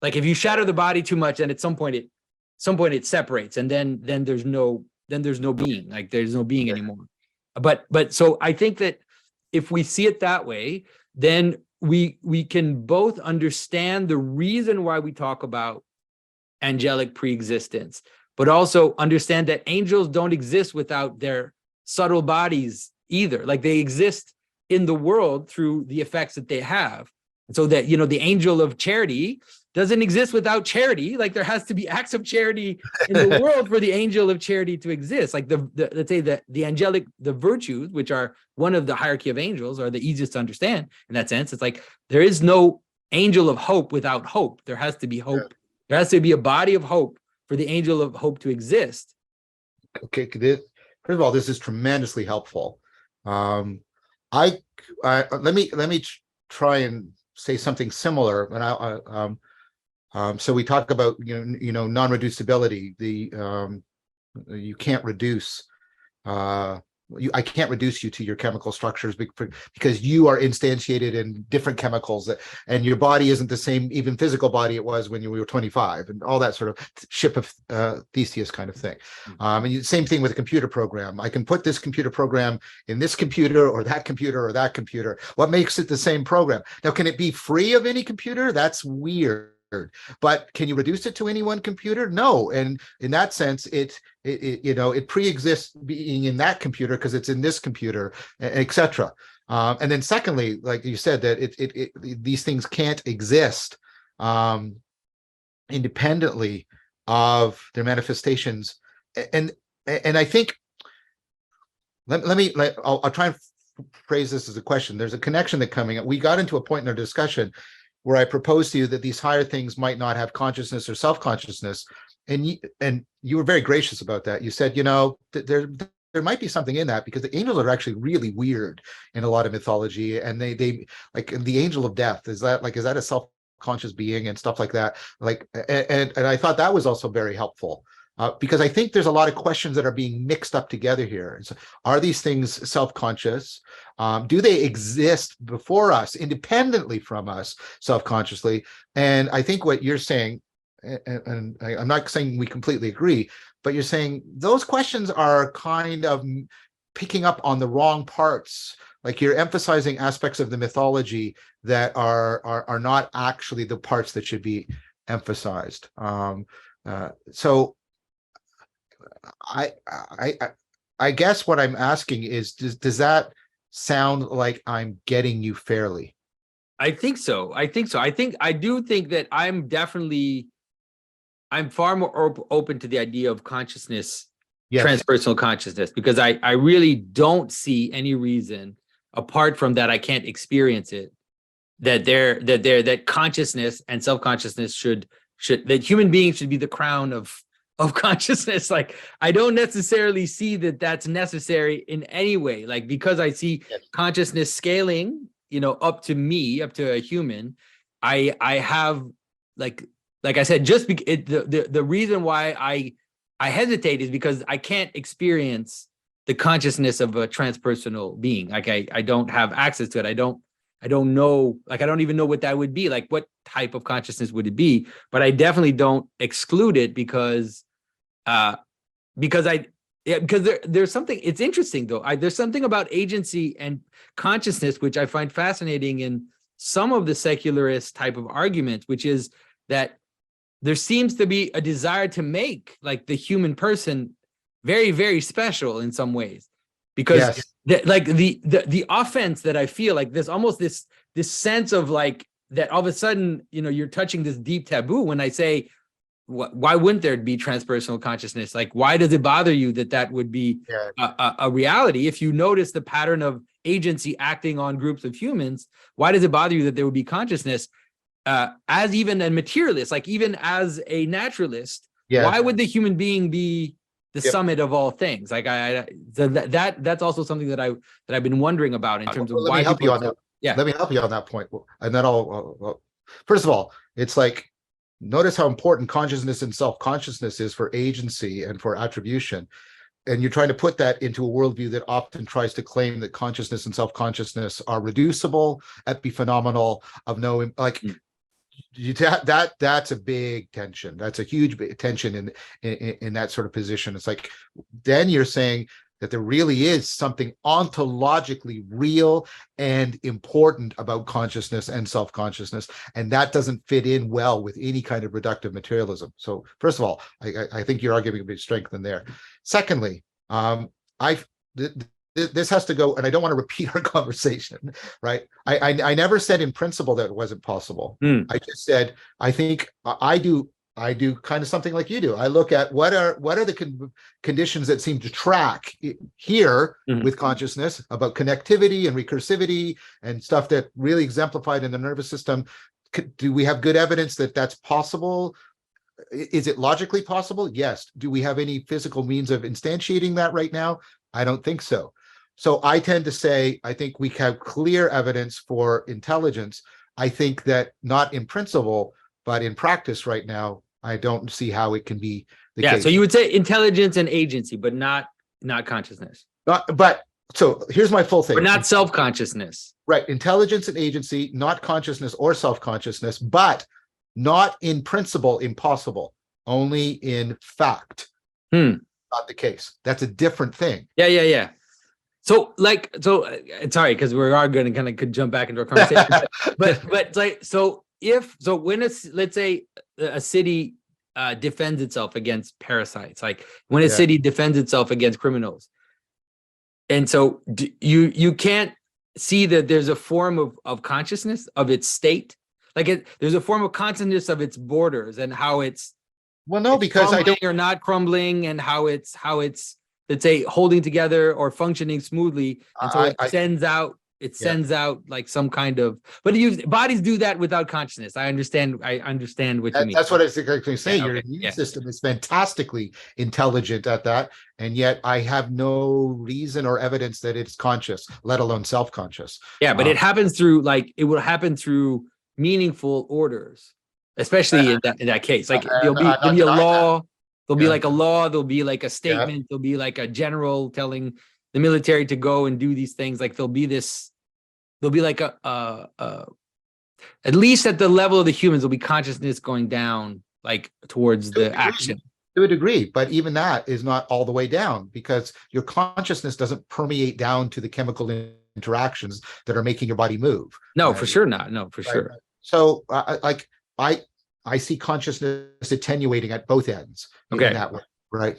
Speaker 1: like if you shatter the body too much, then at some point it separates, and then there's no being. Like, there's no being anymore. But so I think that if we see it that way, then we can both understand the reason why we talk about angelic preexistence, but also understand that angels don't exist without their subtle bodies either. Like, they exist in the world through the effects that they have. And so that, you know, the angel of charity doesn't exist without charity. Like, there has to be acts of charity in the world for the angel of charity to exist. Like, let's say that the angelic, the virtues, which are one of the hierarchy of angels, are the easiest to understand in that sense. It's like, there is no angel of hope without hope. There has to be hope. There has to be a body of hope for the angel of hope to exist.
Speaker 2: Okay, first of all, this is tremendously helpful. Let me try and say something similar. And so we talk about non-reducibility. You can't reduce. I can't reduce you to your chemical structures because you are instantiated in different chemicals, and your body isn't the same, even physical body it was when you were 25, and all that sort of ship of Theseus kind of thing. And same thing with a computer program. I can put this computer program in this computer or that computer or that computer. What makes it the same program? Now, can it be free of any computer? That's weird. But can you reduce it to any one computer? No. And in that sense, it pre-exists being in that computer because it's in this computer, etc. And then secondly, like you said, that these things can't exist independently of their manifestations and I think I'll try and phrase this as a question. There's a connection that coming up. We got into a point in our discussion where I proposed to you that these higher things might not have consciousness or self-consciousness, and you were very gracious about that. You said, there might be something in that, because the angels are actually really weird in a lot of mythology, and they like the angel of death, is that a self-conscious being and stuff like that, and I thought that was also very helpful. Because I think there's a lot of questions that are being mixed up together here. So are these things self-conscious? Do they exist before us, independently from us, self-consciously? And I think what you're saying, and I'm not saying we completely agree, but you're saying those questions are kind of picking up on the wrong parts. Like, you're emphasizing aspects of the mythology that are not actually the parts that should be emphasized. So I guess what I'm asking is, does that sound like I'm getting you fairly?
Speaker 1: I think so. I do think that I'm far more open to the idea of consciousness,
Speaker 2: Yes.
Speaker 1: transpersonal consciousness, because I really don't see any reason, apart from that I can't experience it, that consciousness and self-consciousness should that human beings should be the crown of consciousness. Like, I don't necessarily see that that's necessary in any way. Like, because I see consciousness scaling, up to me, up to a human, I have, like I said, just the reason why I hesitate is because I can't experience the consciousness of a transpersonal being. Like, I don't have access to it. I don't know, like, I don't even know what that would be. Like, what type of consciousness would it be? But I definitely don't exclude it, because there's something, it's interesting though. There's something about agency and consciousness, which I find fascinating in some of the secularist type of arguments, which is that there seems to be a desire to make, like, the human person very, very special in some ways, because the offense that I feel, like, there's almost this sense of, like, that all of a sudden, you're touching this deep taboo when I say, why wouldn't there be transpersonal consciousness? Like, why does it bother you that would be a reality? If you notice the pattern of agency acting on groups of humans, why does it bother you that there would be consciousness? As even a materialist, like, even as a naturalist, why would the human being be the summit of all things? Like, that's also something that I've been wondering about in terms of why.
Speaker 2: Let me help you on that. Yeah, let me help you on that point, and then I'll first of all, it's like, notice how important consciousness and self-consciousness is for agency and for attribution. And you're trying to put that into a worldview that often tries to claim that consciousness and self-consciousness are reducible, epiphenomenal, of no, like, that's a big tension. That's a huge tension in that sort of position. It's like, then you're saying that there really is something ontologically real and important about consciousness and self-consciousness, and that doesn't fit in well with any kind of reductive materialism. So first of all, I think you're arguing a bit strengthened there. Secondly, this has to go, and I don't want to repeat our conversation, right? I never said in principle that it wasn't possible. I just said, I think I do kind of something like you do. I look at what are the conditions that seem to track here with consciousness about connectivity and recursivity and stuff that really exemplified in the nervous system. Do we have good evidence that that's possible? Is it logically possible? Yes. Do we have any physical means of instantiating that right now? I don't think so. So I tend to say, I think we have clear evidence for intelligence. I think that not in principle, but in practice right now, I don't see how it can be the case.
Speaker 1: So you would say intelligence and agency, but not consciousness.
Speaker 2: So here's my full thing.
Speaker 1: But not self-consciousness.
Speaker 2: Right. Intelligence and agency, not consciousness or self-consciousness, but not in principle impossible, only in fact. Not the case. That's a different thing.
Speaker 1: Yeah. So, sorry, because we are going to kind of jump back into our conversation. but like, when let's say a city defends itself against parasites, like when a city defends itself against criminals, and so you can't see that there's a form of consciousness of its state, like there's a form of consciousness of its borders and how it's
Speaker 2: Well, no,
Speaker 1: It's
Speaker 2: because I
Speaker 1: crumbling
Speaker 2: don't.
Speaker 1: or not crumbling, and how it's let's say holding together or functioning smoothly, and so
Speaker 2: I
Speaker 1: it
Speaker 2: yeah.
Speaker 1: sends out like some kind of, but bodies do that without consciousness. I understand what you mean.
Speaker 2: That's what I was going to say.
Speaker 1: Yeah,
Speaker 2: Your
Speaker 1: okay,
Speaker 2: immune
Speaker 1: yeah,
Speaker 2: system is fantastically intelligent at that, and yet I have no reason or evidence that it's conscious, let alone self-conscious.
Speaker 1: yeah, but
Speaker 2: Uh,
Speaker 1: it happens through, like, it will happen through meaningful orders, especially in that case. Like
Speaker 2: and I'm
Speaker 1: there'll
Speaker 2: not
Speaker 1: be a
Speaker 2: denying that.
Speaker 1: law, there'll be
Speaker 2: Yeah,
Speaker 1: like a law, there'll be like a
Speaker 2: yeah.
Speaker 1: statement, there'll be like a general telling the military to go and do these things. Like there'll be like at least at the level of the humans, there'll be consciousness going down, like towards
Speaker 2: To a
Speaker 1: the
Speaker 2: degree,
Speaker 1: action.
Speaker 2: to a degree, but even that is not all the way down because your consciousness doesn't permeate down to the chemical interactions that are making your body move.
Speaker 1: No, for sure not. No, for
Speaker 2: Right.
Speaker 1: sure.
Speaker 2: So, like I, I see consciousness attenuating at both ends in
Speaker 1: Okay.
Speaker 2: that way. Right.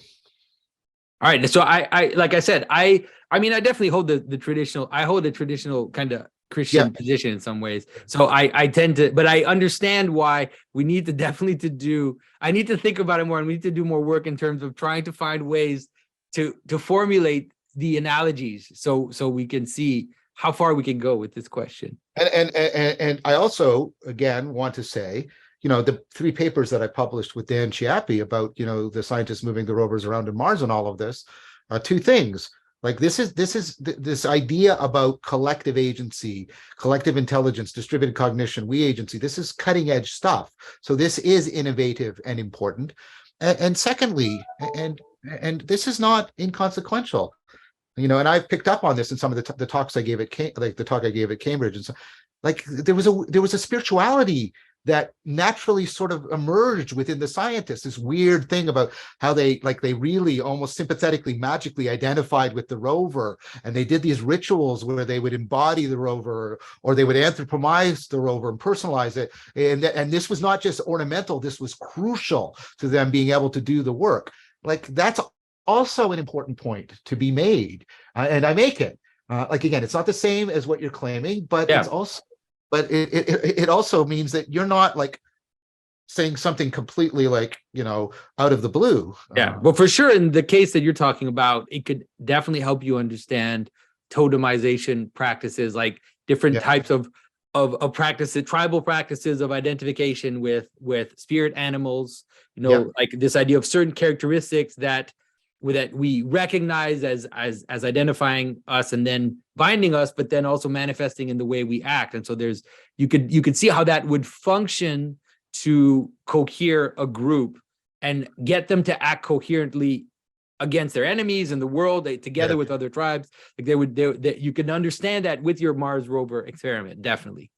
Speaker 1: All right. So I like I said, I mean, I definitely hold the traditional, I hold a traditional kind of
Speaker 2: Yeah.
Speaker 1: Christian position in some ways. So I tend to, but I understand why we need to definitely to do, I need to think about it more, and we need to do more work in terms of trying to find ways to formulate the analogies so we can see how far we can go with this question.
Speaker 2: And I also again want to say, the 3 papers that I published with Dan Chiappi about, the scientists moving the rovers around in Mars and all of this, 2 things. Like this idea about collective agency, collective intelligence, distributed cognition, we agency. This is cutting edge stuff. So this is innovative and important. And secondly, and this is not inconsequential. And I've picked up on this in some of the talks I gave like the talk I gave at Cambridge, and so, like there was a spirituality that naturally sort of emerged within the scientists. This weird thing about how they really almost sympathetically, magically identified with the rover, and they did these rituals where they would embody the rover, or they would anthropomorphize the rover and personalize it. And this was not just ornamental; this was crucial to them being able to do the work. Like that's also an important point to be made, and I make it. Like again, it's not the same as what you're claiming, but
Speaker 1: Yeah.
Speaker 2: it also means that you're not like saying something completely like out of the blue.
Speaker 1: Yeah. Well, for sure, in the case that you're talking about, it could definitely help you understand totemization practices, like different
Speaker 2: Yeah,
Speaker 1: types of practices, tribal practices of identification with spirit animals,
Speaker 2: yeah,
Speaker 1: like this idea of certain characteristics that we recognize as identifying us and then binding us, but then also manifesting in the way we act. And so you could see how that would function to cohere a group and get them to act coherently against their enemies in the world, together
Speaker 2: yeah.
Speaker 1: with other tribes. Like you can understand that with your Mars rover experiment, definitely.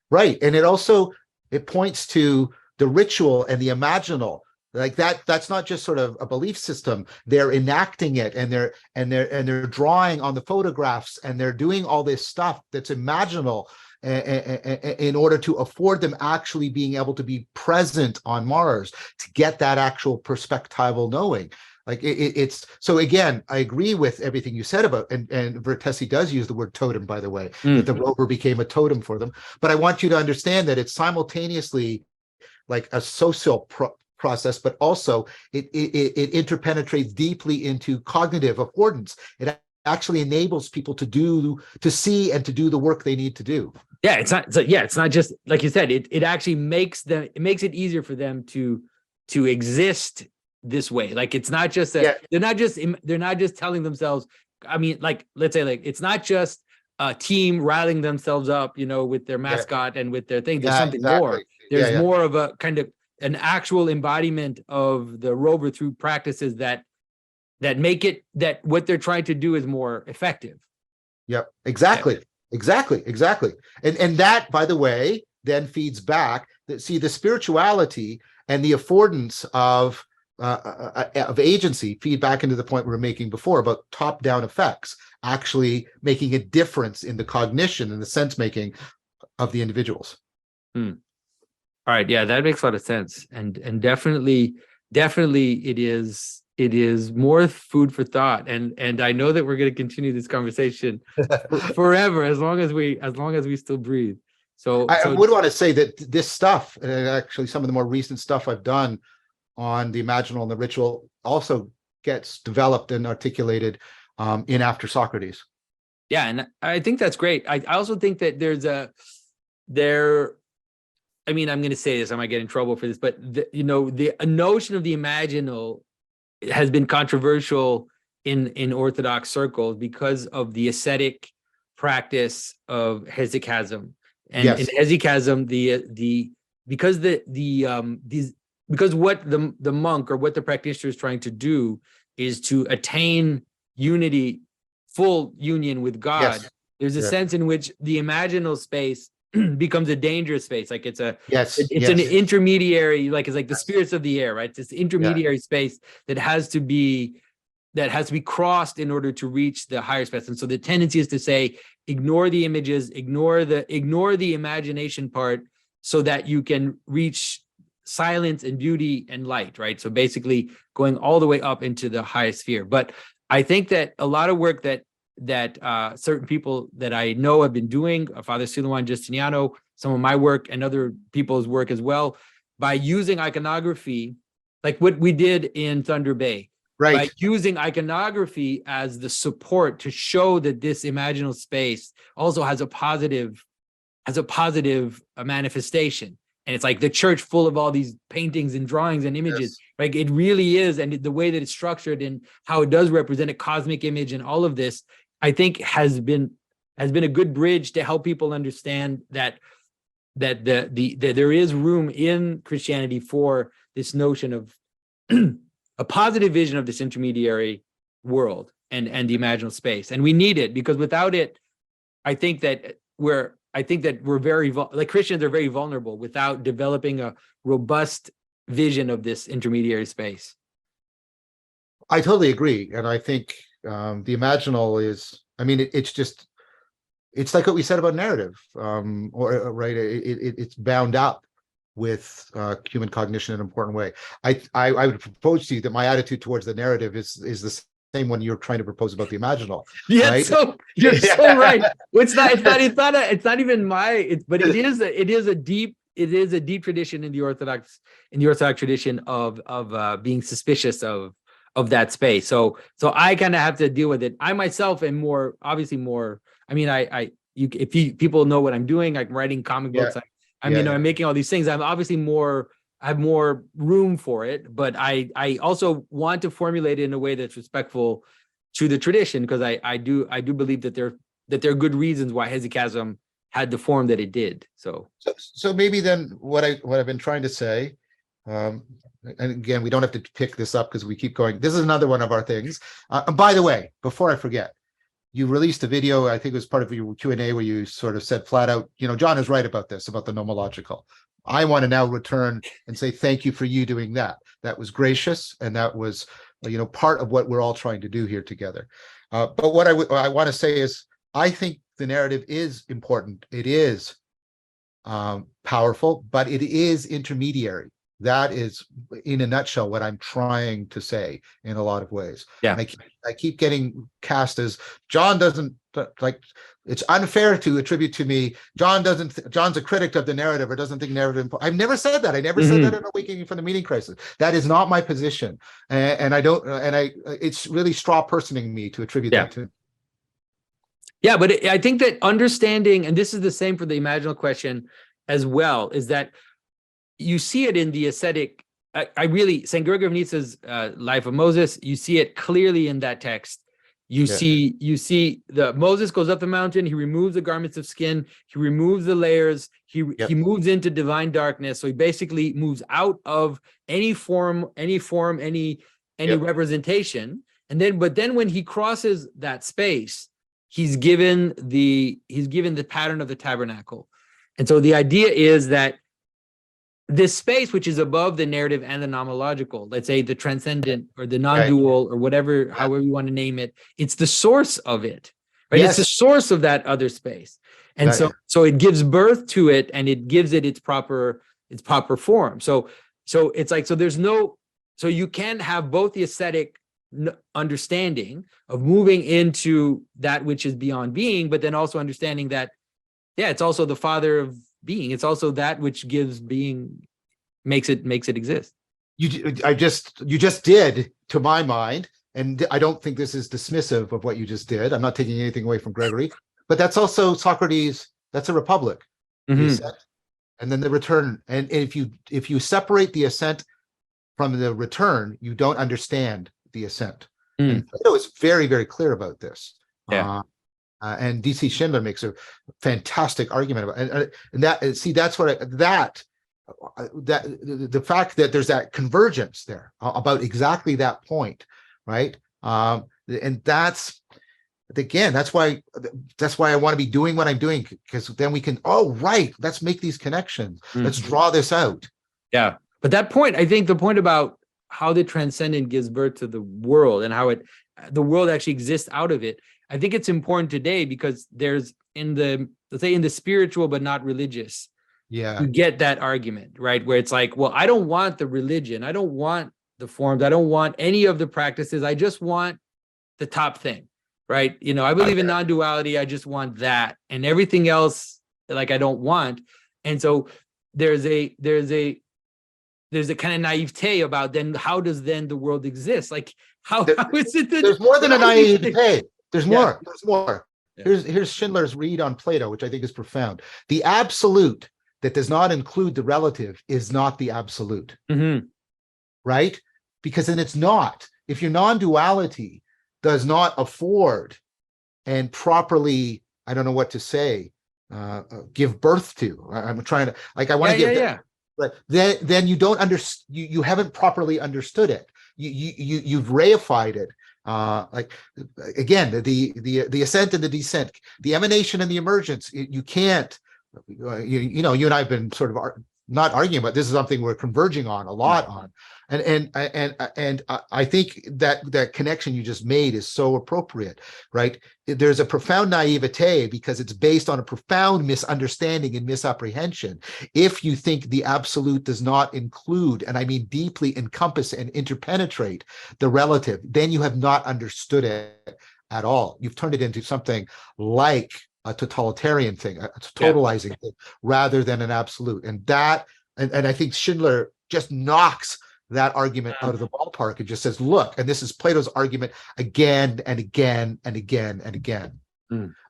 Speaker 2: Right. And it points to the ritual and the imaginal. Like that's not just sort of a belief system. They're enacting it, and they're drawing on the photographs, and they're doing all this stuff that's imaginal in order to afford them actually being able to be present on Mars, to get that actual perspectival knowing. Like it's so again, I agree with everything you said about, and Vervaeke does use the word totem, by the way, that the rover became a totem for them. But I want you to understand that it's simultaneously like a social process, but also it interpenetrates deeply into cognitive affordance. It actually enables people to see and to do the work they need to do.
Speaker 1: Yeah, it's not just like you said. It actually makes it easier for them to exist this way. Like it's not just that they're not just telling themselves. I mean, like let's say like it's not just a team rallying themselves up, with their mascot and with their thing. There's something more. There's more of a kind of an actual embodiment of the rover through practices that make it that what they're trying to do is more effective.
Speaker 2: Yep, exactly. And that, by the way, then feeds back that the spirituality and the affordance of agency feed back into the point we were making before about top-down effects actually making a difference in the cognition and the sense making of the individuals.
Speaker 1: All right, yeah, that makes a lot of sense, and definitely it is more food for thought, and I know that we're going to continue this conversation forever as long as we still breathe. So
Speaker 2: I would want to say that this stuff, and actually some of the more recent stuff I've done on the imaginal and the ritual also gets developed and articulated in After Socrates.
Speaker 1: Yeah, and I think that's great. I also think that I mean, I'm going to say this, I might get in trouble for this, but the notion of the imaginal has been controversial in Orthodox circles because of the ascetic practice of hesychasm. And in
Speaker 2: Yes.
Speaker 1: hesychasm, because what the monk or what the practitioner is trying to do is to attain unity, full union with God.
Speaker 2: Yes.
Speaker 1: There's a
Speaker 2: Yeah.
Speaker 1: sense in which the imaginal space becomes a dangerous space. Like it's
Speaker 2: Yes.
Speaker 1: an intermediary, like it's like the spirits of the air, right? It's this intermediary space that has to be crossed in order to reach the higher space. And so the tendency is to say, ignore the images, ignore the imagination part, so that you can reach silence and beauty and light, right? So basically going all the way up into the highest sphere. But I think that a lot of work that certain people that I know have been doing, Father Silouan Justiniano, some of my work and other people's work as well, by using iconography, like what we did in Thunder Bay,
Speaker 2: Right.
Speaker 1: by using iconography as the support to show that this imaginal space also has a positive manifestation. And it's like the church full of all these paintings and drawings and images.
Speaker 2: Yes.
Speaker 1: Like it really is. And the way that it's structured and how it does represent a cosmic image and all of this, I think has been a good bridge to help people understand that there is room in Christianity for this notion of a positive vision of this intermediary world and the imaginal space. And we need it, because without it, I think that we're very, like Christians are very vulnerable without developing a robust vision of this intermediary space.
Speaker 2: I totally agree. And I think the imaginal is, I mean, it's like what we said about narrative, right? It's bound up with human cognition in an important way. I would propose to you that my attitude towards the narrative is the same one you're trying to propose about the imaginal.
Speaker 1: Yeah,
Speaker 2: right?
Speaker 1: so you're so right. It's not even but it is a deep tradition in the Orthodox tradition of being suspicious of that space. So I kind of have to deal with it. I myself am obviously more. I mean, people know what I'm doing. I'm writing comic books. I'm making all these things. I'm obviously I have more room for it, but I also want to formulate it in a way that's respectful to the tradition, because I do believe that there are good reasons why hesychasm had the form that it did. So
Speaker 2: maybe then what I've been trying to say, and again, we don't have to pick this up because we keep going. This is another one of our things. And by the way, before I forget, you released a video, I think it was part of your Q&A, where you sort of said flat out, John is right about this, about the nomological. I want to now return and say thank you for you doing that. That was gracious, and that was, part of what we're all trying to do here together. But what I want to say is, I think the narrative is important. It is powerful, but it is intermediary. That is, in a nutshell, what I'm trying to say in a lot of ways.
Speaker 1: Yeah.
Speaker 2: And I keep getting cast as John doesn't like. It's unfair to attribute to me. John's a critic of the narrative, or doesn't think narrative. I've never said that. I never said that in Awakening from the Meaning Crisis. That is not my position, and I don't. And it's really straw personing me to attribute that to.
Speaker 1: Yeah, but I think that understanding, and this is the same for the imaginal question as well, is that you see it in the ascetic. St. Gregory of Nyssa's Life of Moses, you see it clearly in that text. You see the Moses goes up the mountain, he removes the garments of skin, he removes the layers, he moves into divine darkness. So he basically moves out of any form, any representation. But then when he crosses that space, he's given the pattern of the tabernacle. And so the idea is that this space, which is above the narrative and the nomological, let's say the transcendent or the non-dual or whatever, however you want to name it, it's the source of it, right? Yes. It's the source of that other space. And so it gives birth to it, and it gives it its proper form. So you can have both the ascetic understanding of moving into that which is beyond being, but then also understanding that, it's also the father of being. It's also that which gives being, makes it exist.
Speaker 2: you just did, to my mind, and I don't think this is dismissive of what you just did. I'm not taking anything away from Gregory, but that's also Socrates. That's a republic, the ascent, and then the return. And if you separate the ascent from the return, you don't understand the ascent. And Plato is very, very clear about this.
Speaker 1: Yeah.
Speaker 2: And DC Schindler makes a fantastic argument about it. And that, see, that's what the fact that there's that convergence there about exactly that point, right? And that's, again, that's why I want to be doing what I'm doing, because then we can, oh, right, let's make these connections. Let's draw this out.
Speaker 1: Yeah. But that point, I think the point about how the transcendent gives birth to the world and how the world actually exists out of it, I think it's important today because there's let's say in the spiritual but not religious, you get that argument, right? Where it's like, well, I don't want the religion, I don't want the forms, I don't want any of the practices, I just want the top thing, right? I believe in non-duality, I just want that, and everything else, like, I don't want. And so there's a kind of naivete about then how does then the world exist? Like, how is it that
Speaker 2: there's more than a naivete? There's more. There's more.
Speaker 1: Yeah.
Speaker 2: Here's Schindler's read on Plato, which I think is profound. The absolute that does not include the relative is not the absolute, right? Because then it's not. If your non-duality does not afford and properly, I don't know what to say, give birth to. I'm trying to, like, I want to give. Right. Then you don't understand. You haven't properly understood it. You've reified it. Like, again, the ascent and the descent, the emanation and the emergence. You can't. You and I've been sort of not arguing, but this is something we're converging on a lot on. And I think that connection you just made is so appropriate, right? There's a profound naivete because it's based on a profound misunderstanding and misapprehension. If you think the absolute does not include, and I mean deeply encompass and interpenetrate the relative, then you have not understood it at all. You've turned it into something like a totalitarian thing, a totalizing thing, rather than an absolute. And I think Schindler just knocks that argument out of the ballpark and just says, look, and this is Plato's argument again and again and again and again.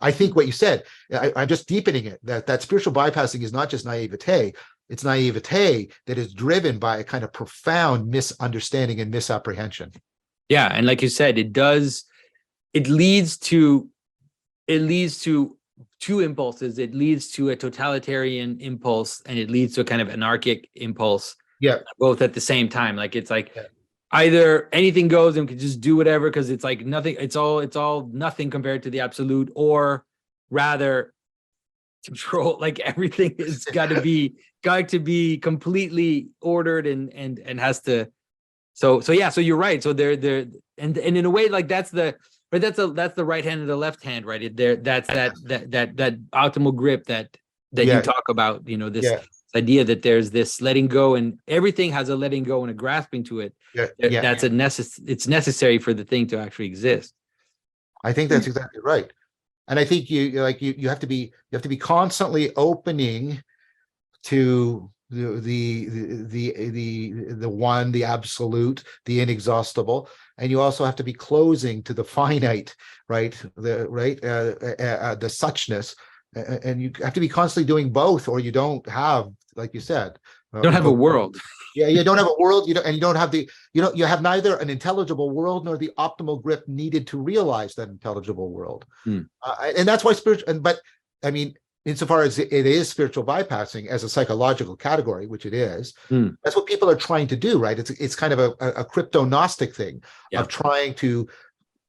Speaker 2: I think what you said, I'm just deepening it, that spiritual bypassing is not just naivete, it's naivete that is driven by a kind of profound misunderstanding and misapprehension.
Speaker 1: Yeah, and like you said, it leads to two impulses. It leads to a totalitarian impulse and it leads to a kind of anarchic impulse.
Speaker 2: Yeah,
Speaker 1: both at the same time. Like, it's like either anything goes and we can just do whatever because it's like nothing, it's all nothing compared to the absolute, or rather control, like everything is got to be completely ordered and has to. So you're right. So they're and in a way, like that's the right hand and the left hand, right? That's that optimal grip that you talk about, this idea that there's this letting go and everything has a letting go and a grasping to it. It's necessary for the thing to actually exist.
Speaker 2: I think that's exactly right. And I think you have to be constantly opening to the one, the absolute, the inexhaustible, and you also have to be closing to the finite, right? The suchness, and you have to be constantly doing both, or you don't have, like you said,
Speaker 1: don't have a world.
Speaker 2: Yeah, you don't have a world. You don't have you have neither an intelligible world nor the optimal grip needed to realize that intelligible world. And that's why but I mean, insofar as it is spiritual bypassing as a psychological category, which it is, that's what people are trying to do, right? It's kind of a crypto-Gnostic thing of trying to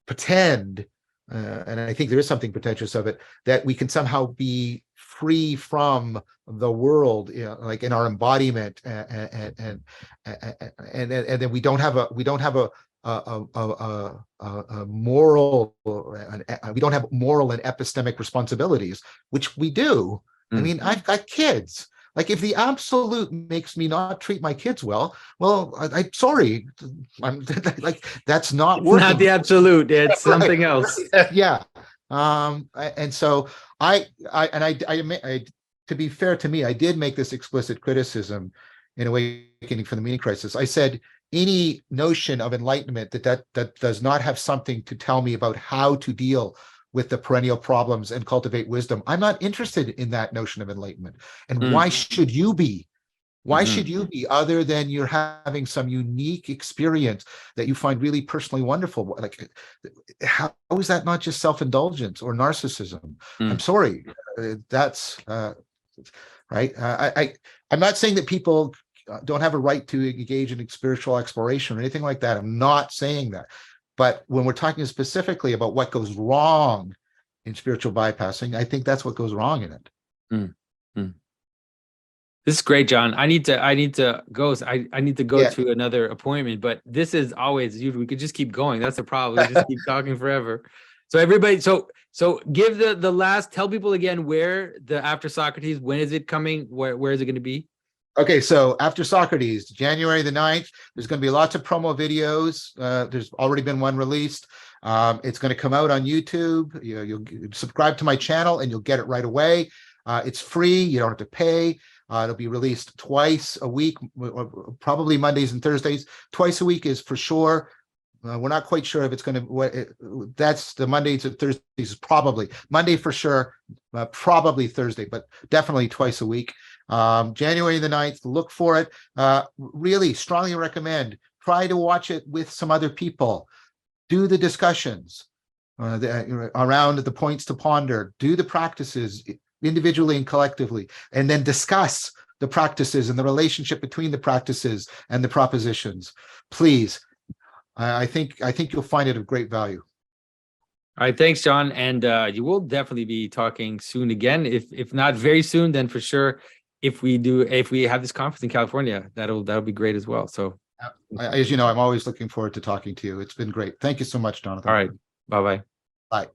Speaker 2: pretend, and I think there is something pretentious of it, that we can somehow be free from the world, like in our embodiment, and then we don't have a moral, we don't have moral and epistemic responsibilities, which we do. I mean, I've got kids. Like, if the absolute makes me not treat my kids well, I'm sorry, I'm like, that's not working.
Speaker 1: Not the absolute, it's something else.
Speaker 2: Yeah. And so I to be fair to me, I did make this explicit criticism in Awakening from the Meaning Crisis. I said, any notion of enlightenment that does not have something to tell me about how to deal with the perennial problems and cultivate wisdom, I'm not interested in that notion of enlightenment. And why should you be? Why should you be, other than you're having some unique experience that you find really personally wonderful? Like, how is that not just self-indulgence or narcissism? I'm sorry, that's right. I'm not saying that people don't have a right to engage in spiritual exploration or anything like that. I'm not saying that. But when we're talking specifically about what goes wrong in spiritual bypassing, I think that's what goes wrong in it.
Speaker 1: This is great, John. I need to go. I need to go to another appointment, but this is always, we could just keep going. That's the problem. We just keep talking forever. So everybody, so give the last, tell people again where the After Socrates, when is it coming? Where is it going to be?
Speaker 2: Okay, so After Socrates, January the 9th, there's going to be lots of promo videos. There's already been one released. It's going to come out on YouTube. You'll subscribe to my channel and you'll get it right away. It's free. You don't have to pay. It'll be released twice a week, probably Mondays and Thursdays. Twice a week is for sure. We're not quite sure if it's going to, that's the Mondays and Thursdays, probably. Monday for sure, probably Thursday, but definitely twice a week. January the 9th, look for it. Really strongly recommend, try to watch it with some other people. Do the discussions around the points to ponder. Do the practices individually and collectively, and then discuss the practices and the relationship between the practices and the propositions. Please, I think you'll find it of great value.
Speaker 1: All right, thanks, John, and you will definitely be talking soon again. If not very soon, then for sure. If we have this conference in California, that'll be great as well. So,
Speaker 2: as you know, I'm always looking forward to talking to you. It's been great. Thank you so much, Jonathan.
Speaker 1: All right, bye-bye.
Speaker 2: Bye.